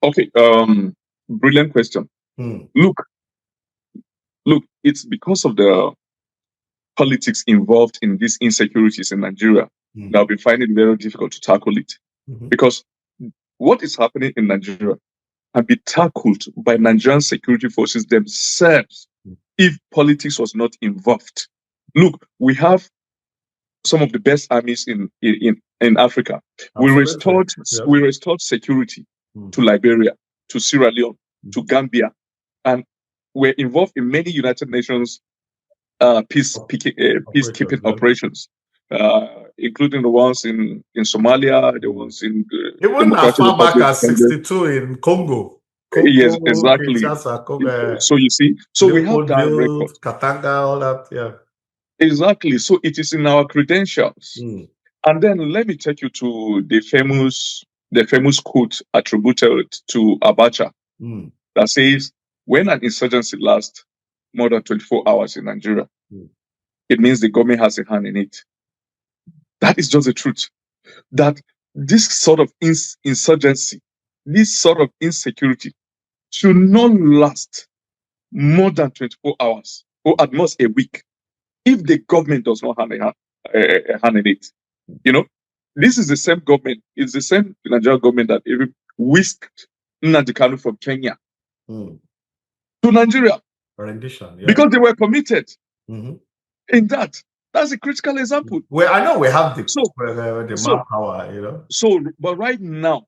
Speaker 1: Okay, brilliant question. Look, it's because of the politics involved in these insecurities in Nigeria that we find it very difficult to tackle it. Because what is happening in Nigeria can be tackled by Nigerian security forces themselves if politics was not involved. Look, we have some of the best armies in Africa. We restored security to Liberia, to Sierra Leone, to Gambia, and we're involved in many United Nations peacekeeping operations, including the ones in Somalia, the ones in
Speaker 2: even as far back as 62 in Congo.
Speaker 1: Yes, exactly. So you see, so we have that record.
Speaker 2: Katanga, all that, yeah.
Speaker 1: Exactly. So it is in our credentials. And then let me take you to the famous quote attributed to Abacha that says, when an insurgency lasts more than 24 hours in Nigeria, it means the government has a hand in it. That is just the truth. That this sort of insurgency, this sort of insecurity should not last more than 24 hours or at most a week if the government does not have a hand in it. You know, this is the same government, it's the same Nigerian government that even whisked Nnamdi Kanu from Kenya to Nigeria.
Speaker 2: Rendition, yeah.
Speaker 1: Because they were committed in that. That's a critical example.
Speaker 2: Well, I know we have the manpower, you know.
Speaker 1: So, but right now,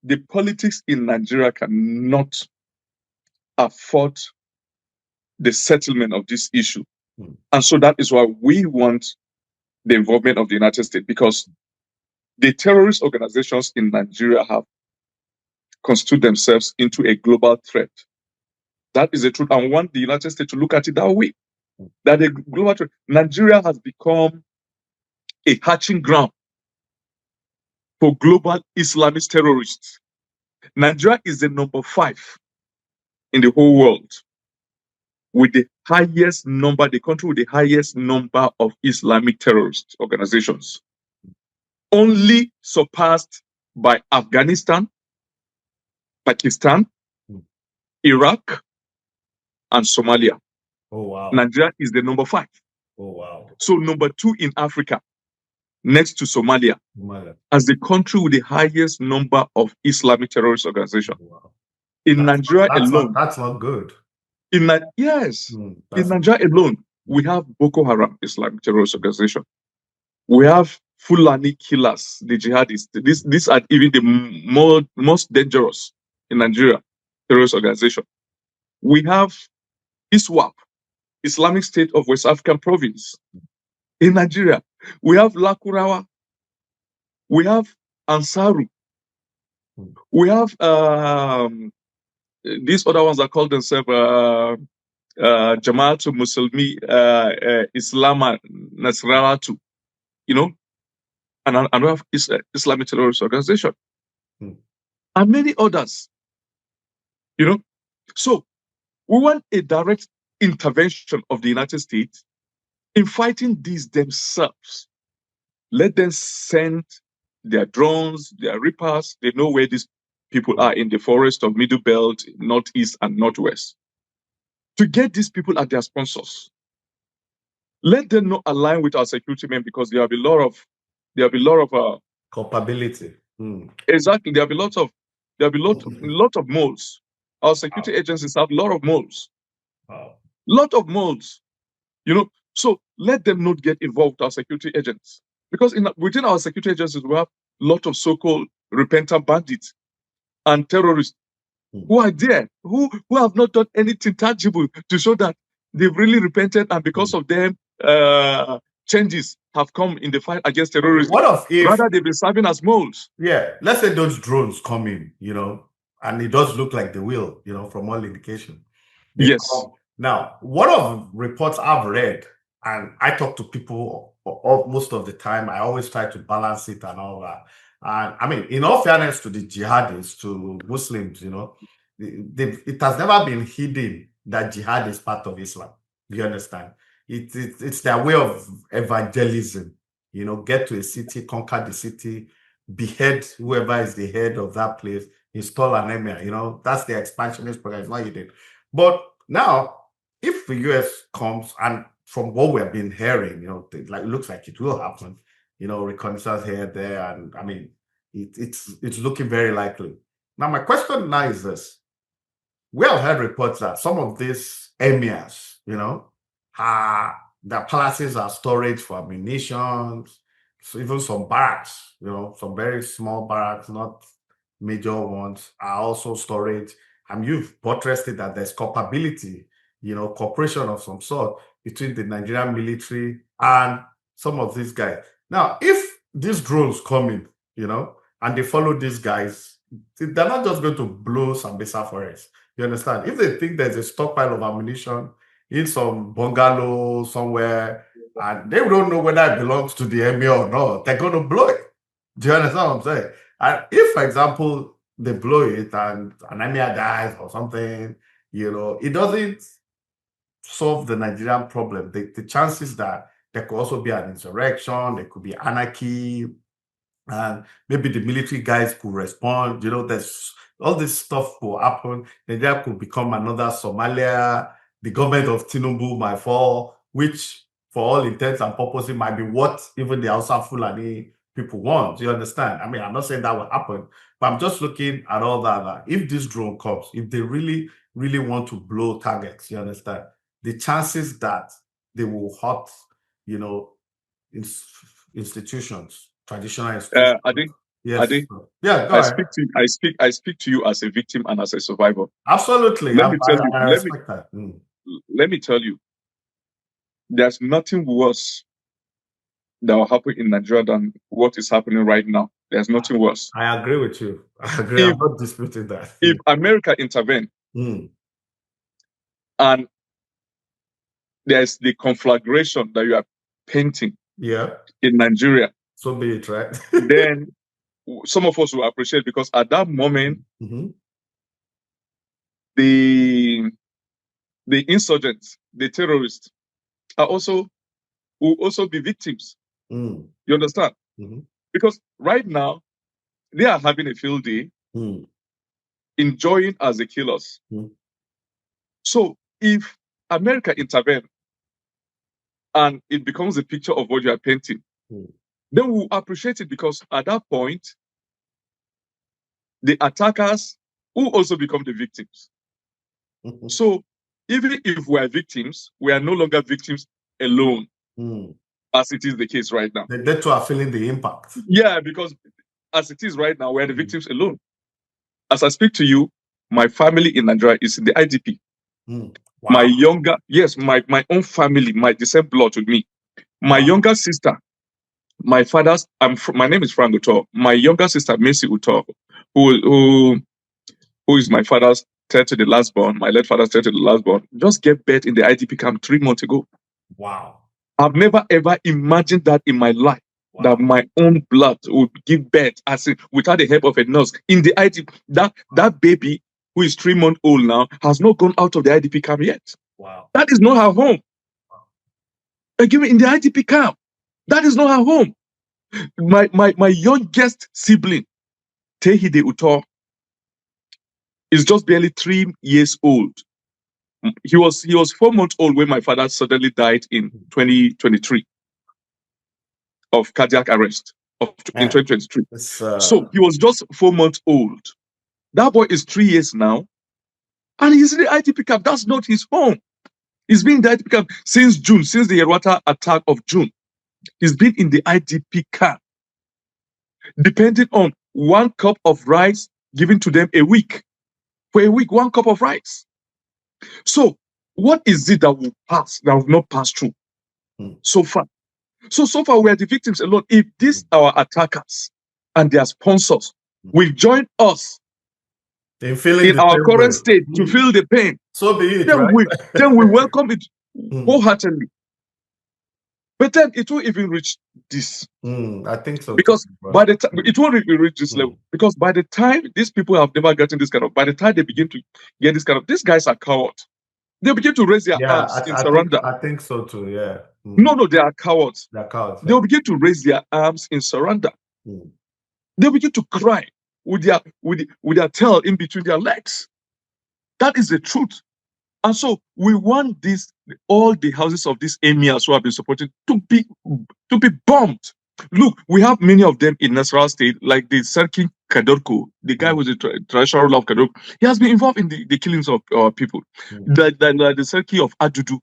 Speaker 1: the politics in Nigeria cannot afford the settlement of this issue. And so that is why we want the involvement of the United States, because the terrorist organizations in Nigeria have constituted themselves into a global threat. That is the truth. I want the United States to look at it that way. That a global threat. Nigeria has become a hatching ground for global Islamist terrorists. Nigeria is the number 5 in the whole world with the highest number, the country with the highest number of Islamic terrorist organizations. Only surpassed by Afghanistan, Pakistan, Iraq, and Somalia.
Speaker 2: Oh, wow.
Speaker 1: Nigeria is the number 5.
Speaker 2: Oh, wow.
Speaker 1: So number 2 in Africa, next to Somalia, as the country with the highest number of Islamic terrorist organizations.
Speaker 2: Wow.
Speaker 1: In Nigeria alone.
Speaker 2: That's not good.
Speaker 1: In Nigeria alone, we have Boko Haram, Islamic terrorist organization. We have Fulani killers, the jihadists. These are even the most dangerous in Nigeria, terrorist organization. We have ISWAP, Islamic State of West African Province. In Nigeria, we have Lakurawa. We have Ansaru. We have these other ones that call themselves Jamaatul Muslimi Islam Nasrallah, you know, and we have Islamic terrorist organization, and many others, you know. So we want a direct intervention of the United States in fighting these themselves. Let them send their drones, their reapers. They know where these people are in the forest of Middle Belt, Northeast, and Northwest. To get these people as their sponsors. Let them not align with our security men, because there will be a lot of
Speaker 2: culpability.
Speaker 1: Exactly. There will be lot of moles. Our security agencies have a lot of moles. Lot of moles. You know, so let them not get involved with our security agents. Because within our security agencies, we have a lot of so-called repentant bandits and terrorists who are there, who have not done anything tangible to show that they've really repented, and because of them, changes have come in the fight against terrorism.
Speaker 2: What if
Speaker 1: rather they've been serving as moles?
Speaker 2: Yeah, let's say those drones come in, you know, and it does look like they will, you know, from all indication.
Speaker 1: Yes.
Speaker 2: Now, one of the reports I've read, and I talk to people most of the time, I always try to balance it and all that. And I mean, in all fairness to the jihadists, to Muslims, you know, it has never been hidden that jihad is part of Islam. You understand? It's their way of evangelism. You know, get to a city, conquer the city, behead whoever is the head of that place, install an emir. You know, that's the expansionist program. It's not hidden. But now, if the US comes, and from what we have been hearing, you know, it looks like it will happen. You know, reconnaissance here, there, and I mean, it's looking very likely. Now, my question now is this: we have heard reports that some of these emirs, you know, their palaces are storage for ammunition, so even some barracks, you know, some very small barracks, not major ones, are also storage. And you've buttressed it that there's culpability, you know, cooperation of some sort between the Nigerian military and some of these guys. Now, if these drones come in, you know, and they follow these guys, they're not just going to blow Sambisa forest. You understand? If they think there's a stockpile of ammunition in some bungalow somewhere, and they don't know whether it belongs to the emir or not, they're going to blow it. Do you understand what I'm saying? And if, for example, they blow it and an emir dies or something, you know, it doesn't solve the Nigerian problem. The chances that there could also be an insurrection, there could be anarchy, and maybe the military guys could respond. You know, there's all this stuff will happen. Nigeria could become another Somalia. The government of Tinubu might fall, which for all intents and purposes might be what even the Hausa Fulani people want. You understand? I mean, I'm not saying that will happen, but I'm just looking at all that. If this drone comes, if they really, really want to blow targets, you understand? The chances that they will hurt, you know, institutions, traditional institutions.
Speaker 1: I think,
Speaker 2: Yes. Yeah, go
Speaker 1: I
Speaker 2: ahead.
Speaker 1: speak to I speak to you as a victim and as a survivor.
Speaker 2: Absolutely.
Speaker 1: Let me tell you.
Speaker 2: I respect that.
Speaker 1: Let me tell you. There's nothing worse that will happen in Nigeria than what is happening right now. There's nothing worse.
Speaker 2: I agree with you. I agree. I'm not disputing that.
Speaker 1: If America intervened and there's the conflagration that you are painting in Nigeria,
Speaker 2: so be it, right?
Speaker 1: then some of us will appreciate, because at that moment, the insurgents, the terrorists, will also be victims. You understand? Because right now, they are having a field day, enjoying as the killers. So if America intervenes and it becomes a picture of what you are painting, then we'll appreciate it, because at that point, the attackers will also become the victims. So even if we are victims, we are no longer victims alone, as it is the case right now.
Speaker 2: They too are feeling the impact.
Speaker 1: Yeah, because as it is right now, we are the victims alone. As I speak to you, my family in Nigeria is in the IDP.
Speaker 2: Wow.
Speaker 1: My own family, the same blood with me. My younger sister, my name is Franc Utoo. My younger sister, Mercy Utoo, who is my father's third to the last born, my late father's third to the last born, just gave birth in the IDP camp 3 months ago.
Speaker 2: Wow.
Speaker 1: I've never ever imagined that in my life, that my own blood would give birth without the help of a nurse in the IDP. That baby, who is 3 months old now, has not gone out of the IDP camp yet.
Speaker 2: Wow.
Speaker 1: That is not her home. Again, in the IDP camp, that is not her home. My youngest sibling, Tehide Utoo, is just barely 3 years old. He was 4 months old when my father suddenly died in 2023 of cardiac arrest in 2023. So he was just 4 months old. That boy is 3 years now, and he's in the IDP camp. That's not his home. He's been in the IDP camp since June, since the Yerwata attack of June. He's been in the IDP camp, depending on 1 cup of rice given to them a week. For a week, 1 cup of rice. So what is it that will not pass through so far? So far, we are the victims alone. If these our attackers and their sponsors will join us in our current state to feel the pain,
Speaker 2: so be it,
Speaker 1: then we welcome it wholeheartedly. But then it won't even reach this.
Speaker 2: I think so.
Speaker 1: Because by the time it won't even reach this level. Because by the time these people have never gotten this kind of, by the time they begin to get this kind of, these guys are cowards. They begin to raise their arms in surrender.
Speaker 2: I think so too. Yeah.
Speaker 1: No, they are cowards.
Speaker 2: They're cowards.
Speaker 1: They'll begin to raise their arms in surrender. They'll begin to cry with their tail in between their legs. That is the truth. And so we want all the houses of these emirs who have been supported to be bombed. Look, we have many of them in Nasarawa State, like the Sarki Kadorko, the guy who's the traditional ruler of Kadorko. He has been involved in the killings of people. The Sarki of Adudu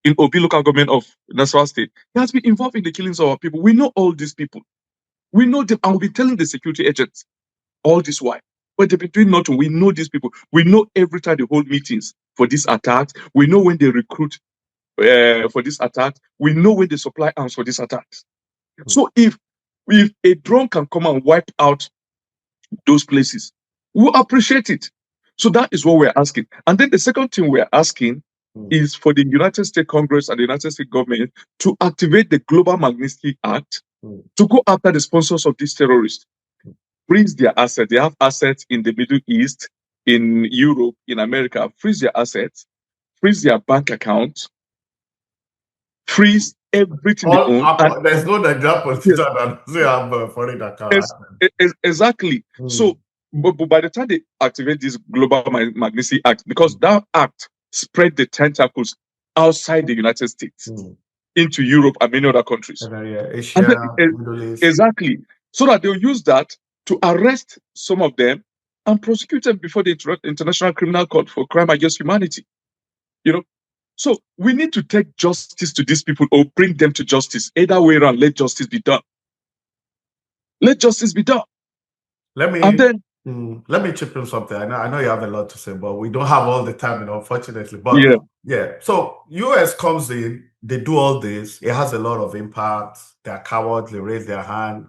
Speaker 1: in Obi local government of Nasarawa State, he has been involved in the killings of our people. We know all these people. We know them, and we've been telling the security agents all this while. But they've been doing nothing. We know these people. We know every time they hold meetings for this attack. We know when they recruit for this attack. We know when they supply arms for this attack. So if a drone can come and wipe out those places, we'll appreciate it. So that is what we're asking. And then the second thing we're asking is for the United States Congress and the United States government to activate the Global Magnitsky Act to go after the sponsors of these terrorists. Freeze their assets. They have assets in the Middle East, in Europe, in America. Freeze their assets. Freeze their bank accounts. Freeze everything they own.
Speaker 2: There's no Nigerian politician that doesn't have a foreign account.
Speaker 1: Exactly. So, but by the time they activate this Global Magnitsky Act, because that act spread the tentacles outside the United States into Europe and many other countries.
Speaker 2: Asia, Middle East.
Speaker 1: Exactly. So that they'll use that to arrest some of them and prosecute them before the International Criminal Court for crime against humanity. So we need to take justice to these people or bring them to justice. Either way around, let justice be done. Let justice be done.
Speaker 2: Let me chip in something. I know you have a lot to say, but we don't have all the time, unfortunately. But yeah. So US comes in, they do all this. It has a lot of impact. They're cowards. They raise their hand.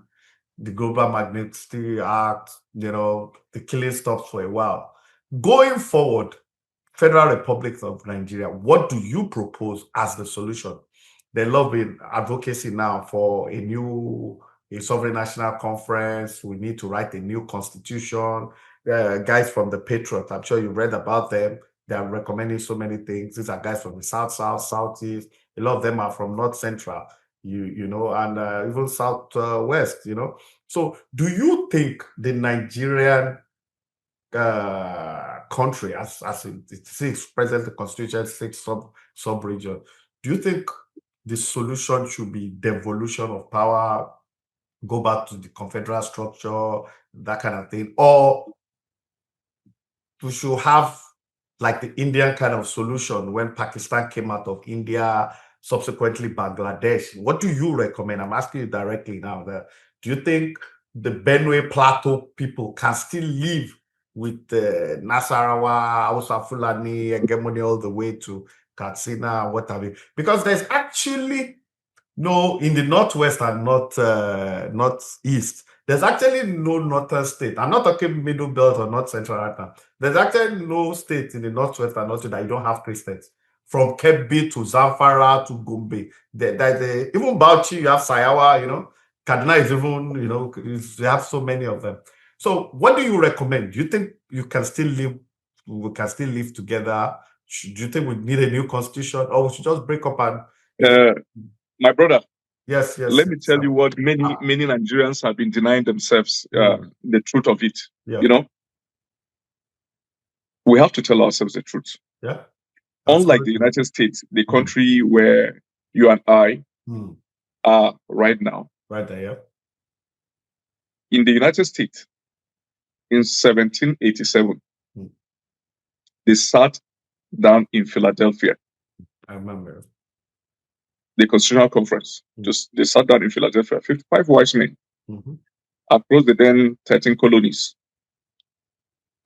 Speaker 2: The Global Magnitsky Act, the killing stops for a while. Going forward, Federal Republic of Nigeria, what do you propose as the solution? They love advocacy now for a sovereign national conference. We need to write a new constitution. Guys from the Patriot, I'm sure you read about them. They are recommending so many things. These are guys from the South, Southeast. A lot of them are from North Central, and even Southwest, So do you think the Nigerian country, as it seeks present the constitution, 6 sub-region, do you think the solution should be devolution of power, go back to the confederal structure, that kind of thing, or we should have like the Indian kind of solution when Pakistan came out of India, subsequently Bangladesh? What do you recommend? I'm asking you directly now. Do you think the Benue Plateau people can still live with Nasarawa, Hausa Fulani, Hegemony all the way to Katsina, what have you? Because there's actually in the Northwest and Northeast, there's actually no northern state. I'm not talking Middle Belt or North Central right now. There's actually no state in the Northwest and North that you don't have Christians. From Kebbi to Zamfara to Gombe. Even Bauchi, you have Sayawa, Kaduna is even, you have so many of them. So what do you recommend? Do you think we can still live together? Do you think we need a new constitution, or we should just break up and
Speaker 1: my brother?
Speaker 2: Yes.
Speaker 1: Let me tell you what many Nigerians have been denying themselves the truth of it.
Speaker 2: Yeah.
Speaker 1: We have to tell ourselves the truth.
Speaker 2: Yeah.
Speaker 1: Unlike the United States, the country where you and I are right now.
Speaker 2: Right there, yeah.
Speaker 1: In the United States, in 1787, they sat down in Philadelphia.
Speaker 2: I remember.
Speaker 1: The Constitutional Conference. They sat down in Philadelphia, 55 wise men across the then 13 colonies,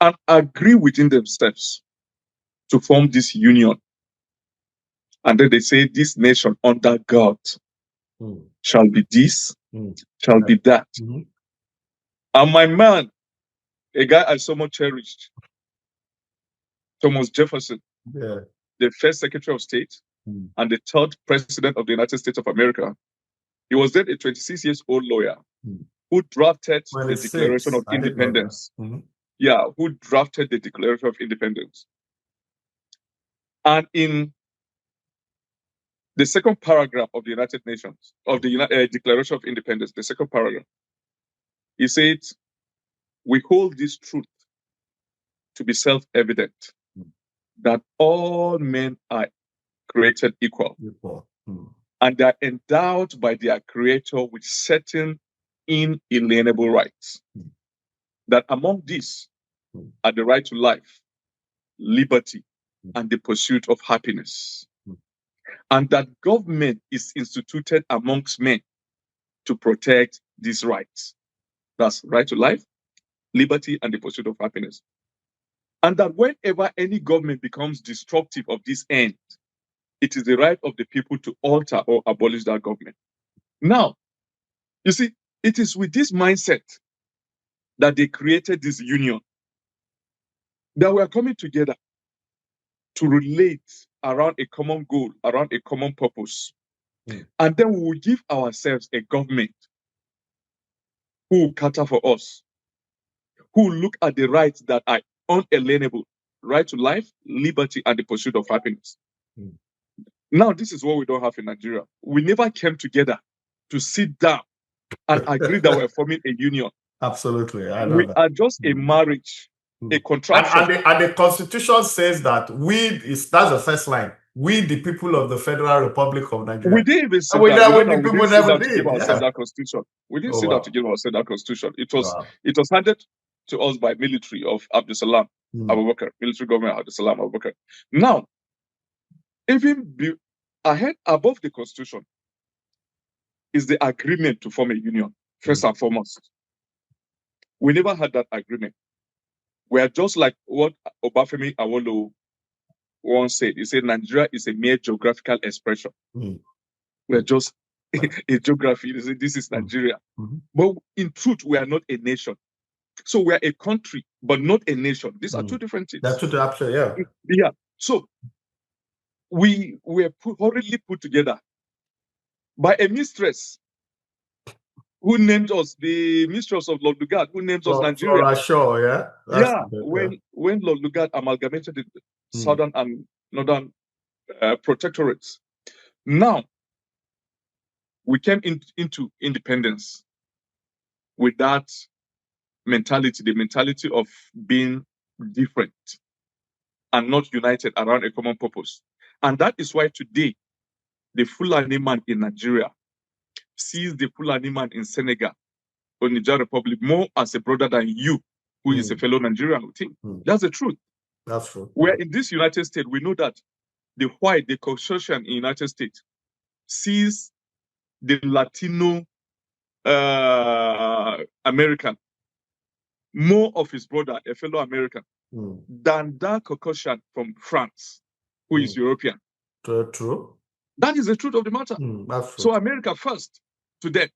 Speaker 1: and agree within themselves to form this union. And then they say, this nation under God shall be this, shall be that. And my man, a guy I so much cherished, Thomas Jefferson,
Speaker 2: the
Speaker 1: first Secretary of State, and the third president of the United States of America. He was then a 26-year-old lawyer who drafted the Declaration of Independence. Yeah, who drafted the Declaration of Independence. And in the second paragraph of the United Nations, of the Declaration of Independence, the second paragraph, he said, we hold this truth to be self-evident, that all men are created equal. And they are endowed by their Creator with certain inalienable rights. That among these are the right to life, liberty, and the pursuit of happiness. And that government is instituted amongst men to protect these rights. That's right to life, liberty, and the pursuit of happiness. And that whenever any government becomes destructive of this end, it is the right of the people to alter or abolish that government. Now, you see, it is with this mindset that they created this union, that we are coming together to relate around a common goal, around a common purpose. And then we will give ourselves a government who will cater for us, who will look at the rights that are unalienable, right to life, liberty, and the pursuit of happiness. Now, this is what we don't have in Nigeria. We never came together to sit down and agree that we're forming a union.
Speaker 2: Absolutely. I know
Speaker 1: we
Speaker 2: that.
Speaker 1: are just a marriage, a contraction.
Speaker 2: And the Constitution says that that's the first line. We, the people of the Federal Republic of Nigeria.
Speaker 1: We didn't even sit
Speaker 2: We
Speaker 1: down.
Speaker 2: people never
Speaker 1: to give ourselves that constitution. We didn't sit down to give ourselves that constitution. It was handed to us by military of Abdul Salam Abu Bakr, military government Abdul Salam Abu Bakr. Now, even above the constitution is the agreement to form a union, first and foremost. We never had that agreement. We are just like what Obafemi Awolowo once said. He said Nigeria is a mere geographical expression. We're just a geography. This is Nigeria. But in truth, we are not a nation. So we are a country, but not a nation. These are two different things.
Speaker 2: That's two absolutely, yeah.
Speaker 1: Yeah. So we were hurriedly put together by a mistress who named us, the mistress of Lord Lugard, who named us Nigeria.
Speaker 2: Sure, yeah.
Speaker 1: When Lord Lugard amalgamated the southern and northern protectorates. Now, we came into independence with that mentality, the mentality of being different and not united around a common purpose. And that is why today, the Fulani man in Nigeria sees the Fulani man in Senegal or Niger Republic more as a brother than you, who is a fellow Nigerian with him. That's the truth.
Speaker 2: That's true.
Speaker 1: Where in this United States, we know that the Caucasian in the United States sees the Latino American more of his brother, a fellow American, than that Caucasian from France, who is European.
Speaker 2: True.
Speaker 1: That is the truth of the matter. So America first to them.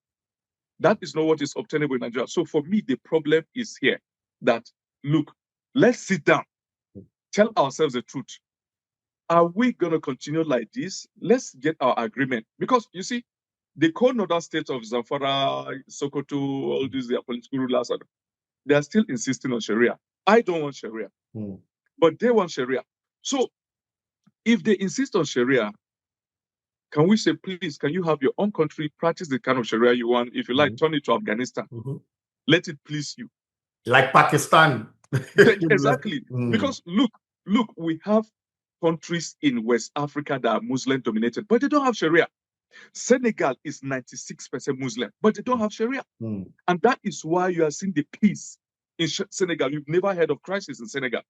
Speaker 1: That is not what is obtainable in Nigeria. So for me, the problem is here that, look, let's sit down, tell ourselves the truth. Are we going to continue like this? Let's get our agreement. Because, you see, the core northern states of Zamfara, Sokoto, all these, their political rulers, they are still insisting on Sharia. I don't want Sharia, but they want Sharia. So if they insist on Sharia, can we say, please, can you have your own country practice the kind of Sharia you want? If you like, turn it to Afghanistan. Let it please you.
Speaker 2: Like Pakistan.
Speaker 1: Exactly. Because look, we have countries in West Africa that are Muslim dominated, but they don't have Sharia. Senegal is 96% Muslim, but they don't have Sharia. And that is why you are seeing the peace in Senegal. You've never heard of crisis in Senegal.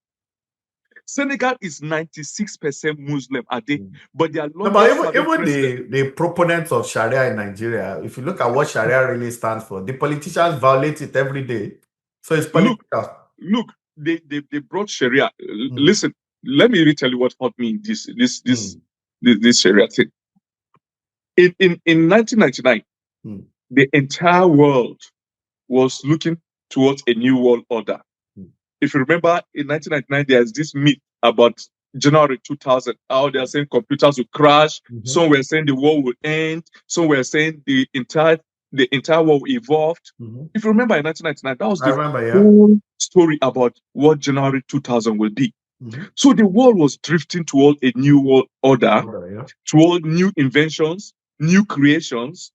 Speaker 1: Senegal is 96% Muslim, are they? But they are
Speaker 2: even the proponents of Sharia in Nigeria, if you look at what Sharia really stands for, the politicians violate it every day. So it's political.
Speaker 1: Look, they brought Sharia. Listen, let me retell you what hurt me in this Sharia thing. In 1999, the entire world was looking towards a new world order. If you remember, in 1999, there's this myth about January 2000. How they are saying computers will crash. Some were saying the war will end. Some were saying the entire war evolved. If you remember in 1999, that was the whole story about what January 2000 will be. So the world was drifting toward a new world order, toward new inventions, new creations,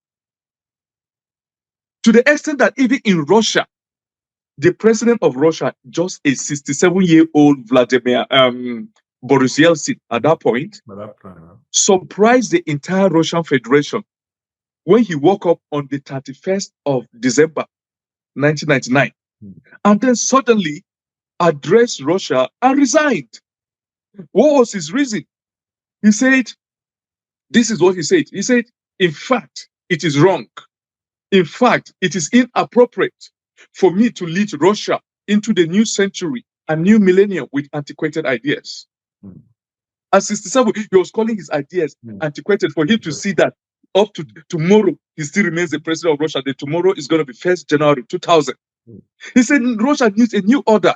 Speaker 1: to the extent that even in Russia, the president of Russia, just a 67-year-old Vladimir Boris Yeltsin at that point, surprised the entire Russian Federation when he woke up on the 31st of December 1999, and then suddenly addressed Russia and resigned. What was his reason? He said, this is what he said. He said, in fact, it is wrong. In fact, it is inappropriate for me to lead Russia into the new century and new millennium with antiquated ideas. At 67, he was calling his ideas antiquated for him to see that up to tomorrow, he still remains the president of Russia. That tomorrow is going to be 1st January 2000. He said Russia needs a new order.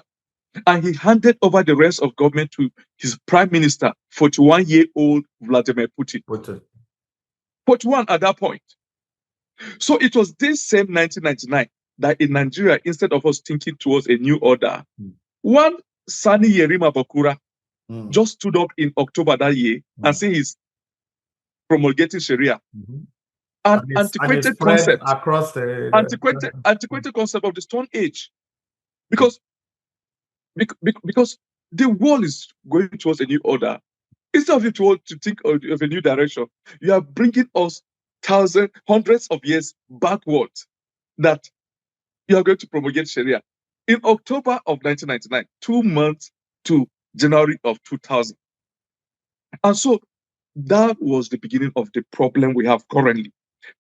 Speaker 1: And he handed over the reins of government to his prime minister, 41-year-old Vladimir Putin. 41 at that point. So it was this same 1999 that in Nigeria, instead of us thinking towards a new order, one Sani Yerima Bakura just stood up in October that year and said he's promulgating Sharia. An antiquated concept
Speaker 2: across the
Speaker 1: antiquated concept of the Stone Age. Because the world is going towards a new order. Instead of you to think of a new direction, you are bringing us hundreds of years backwards that you are going to promulgate Sharia. In October of 1999, 2 months to January of 2000. And so that was the beginning of the problem we have currently,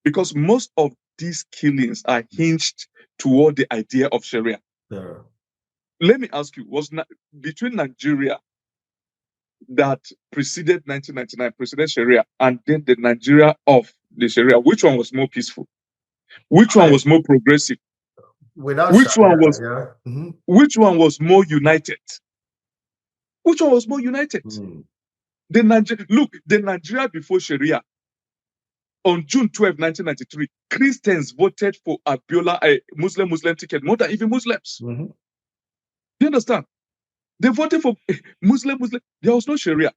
Speaker 1: because most of these killings are hinged toward the idea of Sharia. Let me ask you, between Nigeria that preceded 1999, preceded Sharia, and then the Nigeria of the Sharia, which one was more peaceful? Which one was more progressive? Which one was more united? Which one was more united? The Nigeria before Sharia, on June 12, 1993, Christians voted for Abiola, a Muslim ticket, more than even Muslims. Do you understand? They voted for Muslim. There was no Sharia.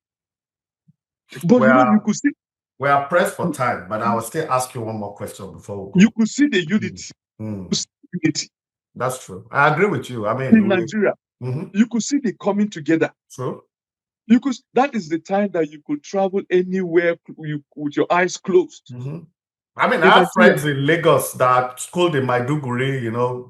Speaker 1: But you could see.
Speaker 2: We are pressed for time, but I will still ask you one more question before we go.
Speaker 1: You could see the unity. Unity.
Speaker 2: That's true. I agree with you. I mean,
Speaker 1: in Nigeria, you could see the coming together.
Speaker 2: True.
Speaker 1: That is the time that you could travel anywhere with your eyes closed.
Speaker 2: I mean, I have friends in Lagos that schooled in Maiduguri,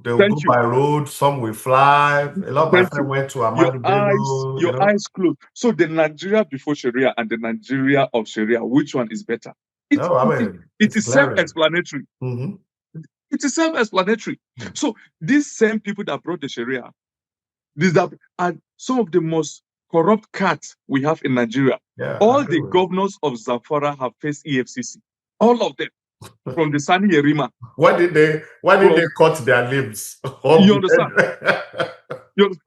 Speaker 2: they'll go by road, some will fly. A lot of my friends went to Amadu Bello.
Speaker 1: Your eyes closed. So the Nigeria before Sharia and the Nigeria of Sharia, which one is better? It is self-explanatory. It is self-explanatory. So these same people that brought the Sharia, these are some of the most corrupt cats we have in Nigeria. All the governors of Zamfara have faced EFCC. All of them. From the Sani Yerima.
Speaker 2: Why did they cut their limbs?
Speaker 1: You understand?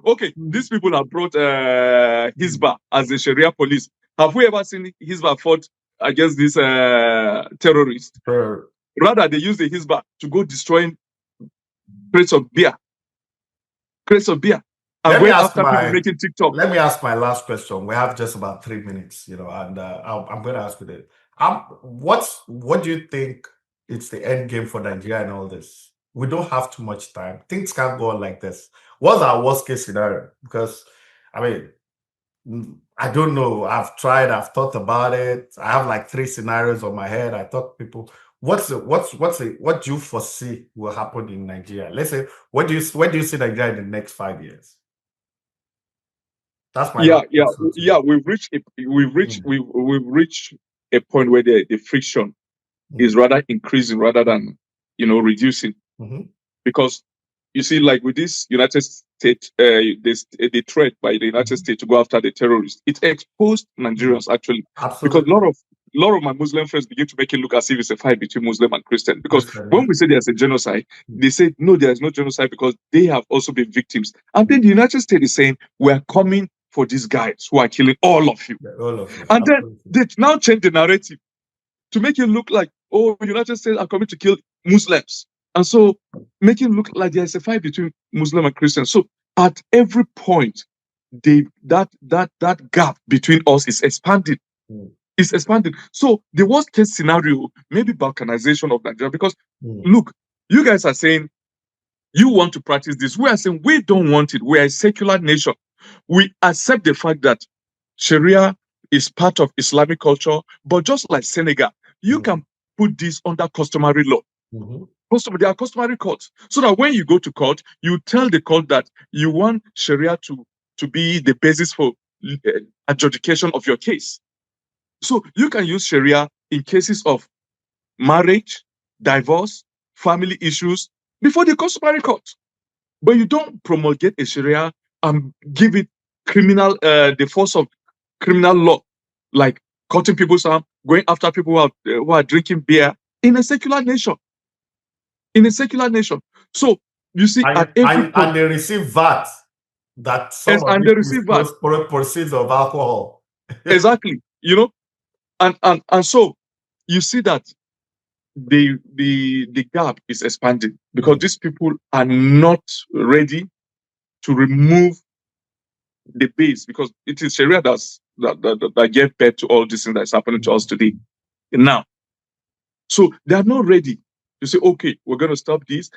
Speaker 1: Okay, these people have brought Hizbah as the Sharia police. Have we ever seen Hizbah fought against this terrorist? Rather, they use the Hizbah to go destroying crates of beer. And going after people making TikTok.
Speaker 2: Let me ask my last question. We have just about 3 minutes, and I'm going to ask you that. What do you think is the end game for Nigeria and all this? We don't have too much time. Things can't go on like this. What's our worst case scenario? Because, I mean, I don't know. I've thought about it. I have like 3 scenarios on my head. I thought people, what do you foresee will happen in Nigeria? Let's say, where do you see Nigeria in the next 5 years? That's my
Speaker 1: We've reached a point where the friction is rather increasing rather than reducing. Because you see, like with this United States, the threat by the United States to go after the terrorists, it exposed Nigerians actually.
Speaker 2: Absolutely.
Speaker 1: Because a lot of my Muslim friends begin to make it look as if it's a fight between Muslim and Christian. Because when we say there's a genocide, they say no, there is no genocide because they have also been victims. And then the United States is saying we're coming for these guys who are killing all of you.
Speaker 2: Yeah, all of you.
Speaker 1: And then they now change the narrative to make it look like, oh, United States are coming to kill Muslims. And so make it look like there's a fight between Muslim and Christians. So at every point, that gap between us is expanding. It's expanding. So the worst case scenario may be balkanization of Nigeria, because look, you guys are saying you want to practice this. We are saying we don't want it. We are a secular nation. We accept the fact that Sharia is part of Islamic culture, but just like Senegal, you can put this under customary law. There are customary courts, so that when you go to court, you tell the court that you want Sharia to be the basis for adjudication of your case. So you can use Sharia in cases of marriage, divorce, family issues before the customary court. But you don't promulgate a Sharia and give it the force of criminal law, like cutting people's arm, going after people who are drinking beer in a secular nation. In a secular nation. So you see,
Speaker 2: and they receive VAT. That some
Speaker 1: yes, and they receive VAT.
Speaker 2: Proceeds of alcohol.
Speaker 1: Exactly. And so you see that the gap is expanding because these people are not ready to remove the base, because it is Sharia that gave birth to all this thing that's happening to us today. Now, so they are not ready to say, okay, we're going to stop this.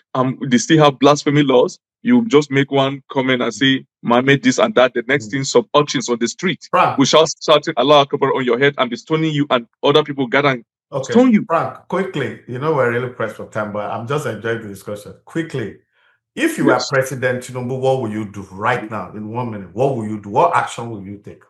Speaker 1: They still have blasphemy laws. You just make one comment and say, Mohammed this and that. The next thing, some urchins on the street, we shall start Allah Akbar on your head and be stoning you, and other people gather and stone you.
Speaker 2: Frank, quickly, we're really pressed for time, but I'm just enjoying the discussion. Quickly, if you were President Tinubu, what will you do right now in 1 minute? What will you do? What action will you take?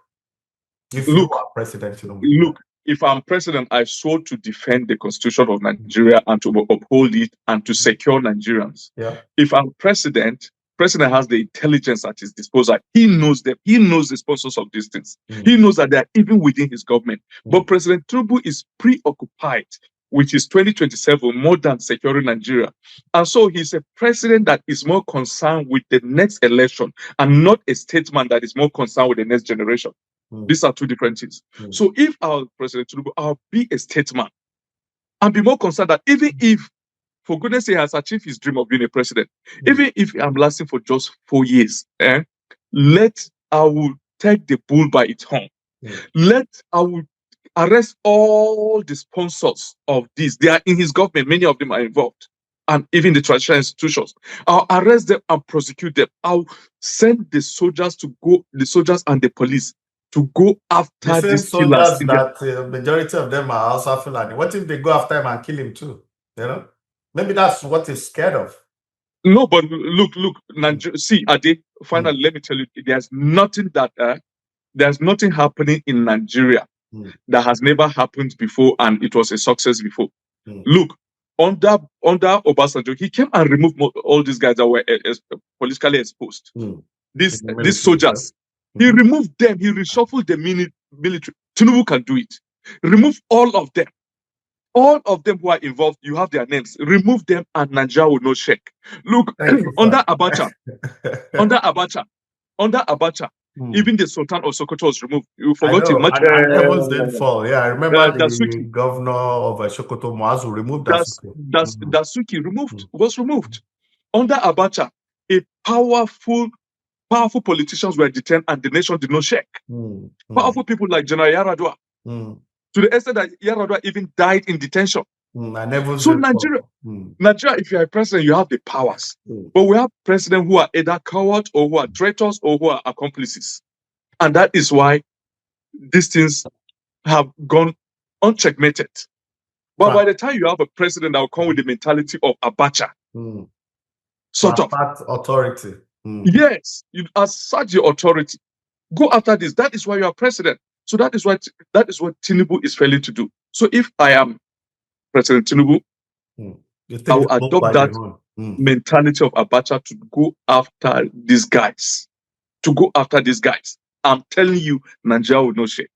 Speaker 2: If you are President Tinubu.
Speaker 1: Look, if I'm president, I swore to defend the constitution of Nigeria and to uphold it and to secure Nigerians.
Speaker 2: Yeah.
Speaker 1: If I'm president has the intelligence at his disposal. He knows them. He knows the sponsors of these things. He knows that they are even within his government. But President Tinubu is preoccupied with his 2027 more than securing Nigeria. And so he's a president that is more concerned with the next election and not a statesman that is more concerned with the next generation. These are two different things. So if our President Tinubu, I'll be a statesman and be more concerned that even if, for goodness sake, he has achieved his dream of being a president, even if I'm lasting for just 4 years, I will take the bull by its horn. I will arrest all the sponsors of this. They are in his government. Many of them are involved. And even the traditional institutions. I'll arrest them and prosecute them. I'll send the soldiers and the police to go after these killers.
Speaker 2: That the majority of them are also Fulani. What if they go after him and kill him too? Maybe that's what he's scared of.
Speaker 1: No, but look, see, Ade, finally, let me tell you, there's nothing happening in Nigeria that has never happened before, and it was a success before. Look, under Obasanjo, he came and removed all these guys that were politically exposed. These soldiers. He removed them. He reshuffled the military. Tinubu can do it. Remove all of them. All of them who are involved, you have their names. Remove them and Nigeria will not shake. Look, under Abacha, even the Sultan of Sokoto was removed. You forgot him.
Speaker 2: Heavens did fall. Yeah, I remember the governor of Sokoto, Muazu, removed
Speaker 1: Dasuki was removed. Under Abacha, powerful politicians were detained and the nation did not shake. Powerful people like General Yaradua. To the extent that Yaradua even died in detention. So Nigeria, if you are a president, you have the powers. But we have presidents who are either cowards or who are traitors or who are accomplices. And that is why these things have gone uncheckmated. But by the time you have a president that will come with the mentality of Abacha, sort of
Speaker 2: authority.
Speaker 1: Yes, you assert your authority. Go after this. That is why you are president. So that is what Tinubu is failing to do. So if I am President Tinubu, I will adopt that mentality of Abacha to go after these guys. I'm telling you, Nigeria will not shake.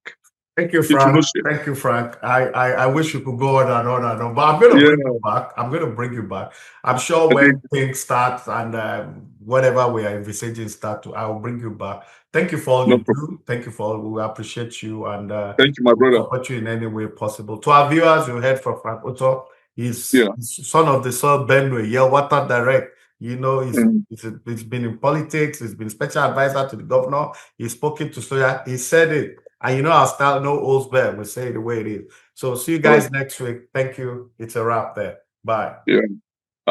Speaker 2: Thank you, Frank. Thank you, Frank. I wish you could go on and on and on, but I'm going to bring you back. I'm going to bring you back. I'm sure when things start and whatever we are envisaging start to, I will bring you back. Thank you for all you do. Thank you for all. We appreciate you and
Speaker 1: thank you, my brother.
Speaker 2: Support you in any way possible. To our viewers, you heard from Franc Utoo. He's son of the soil Benue, Water Direct. You know, he's been in politics. He's been special advisor to the governor. He's spoken to Soya. He said it. And you know our style, no holds barred. We say it the way it is. So see you guys next week. Thank you. It's a wrap there. Bye.
Speaker 1: Yeah.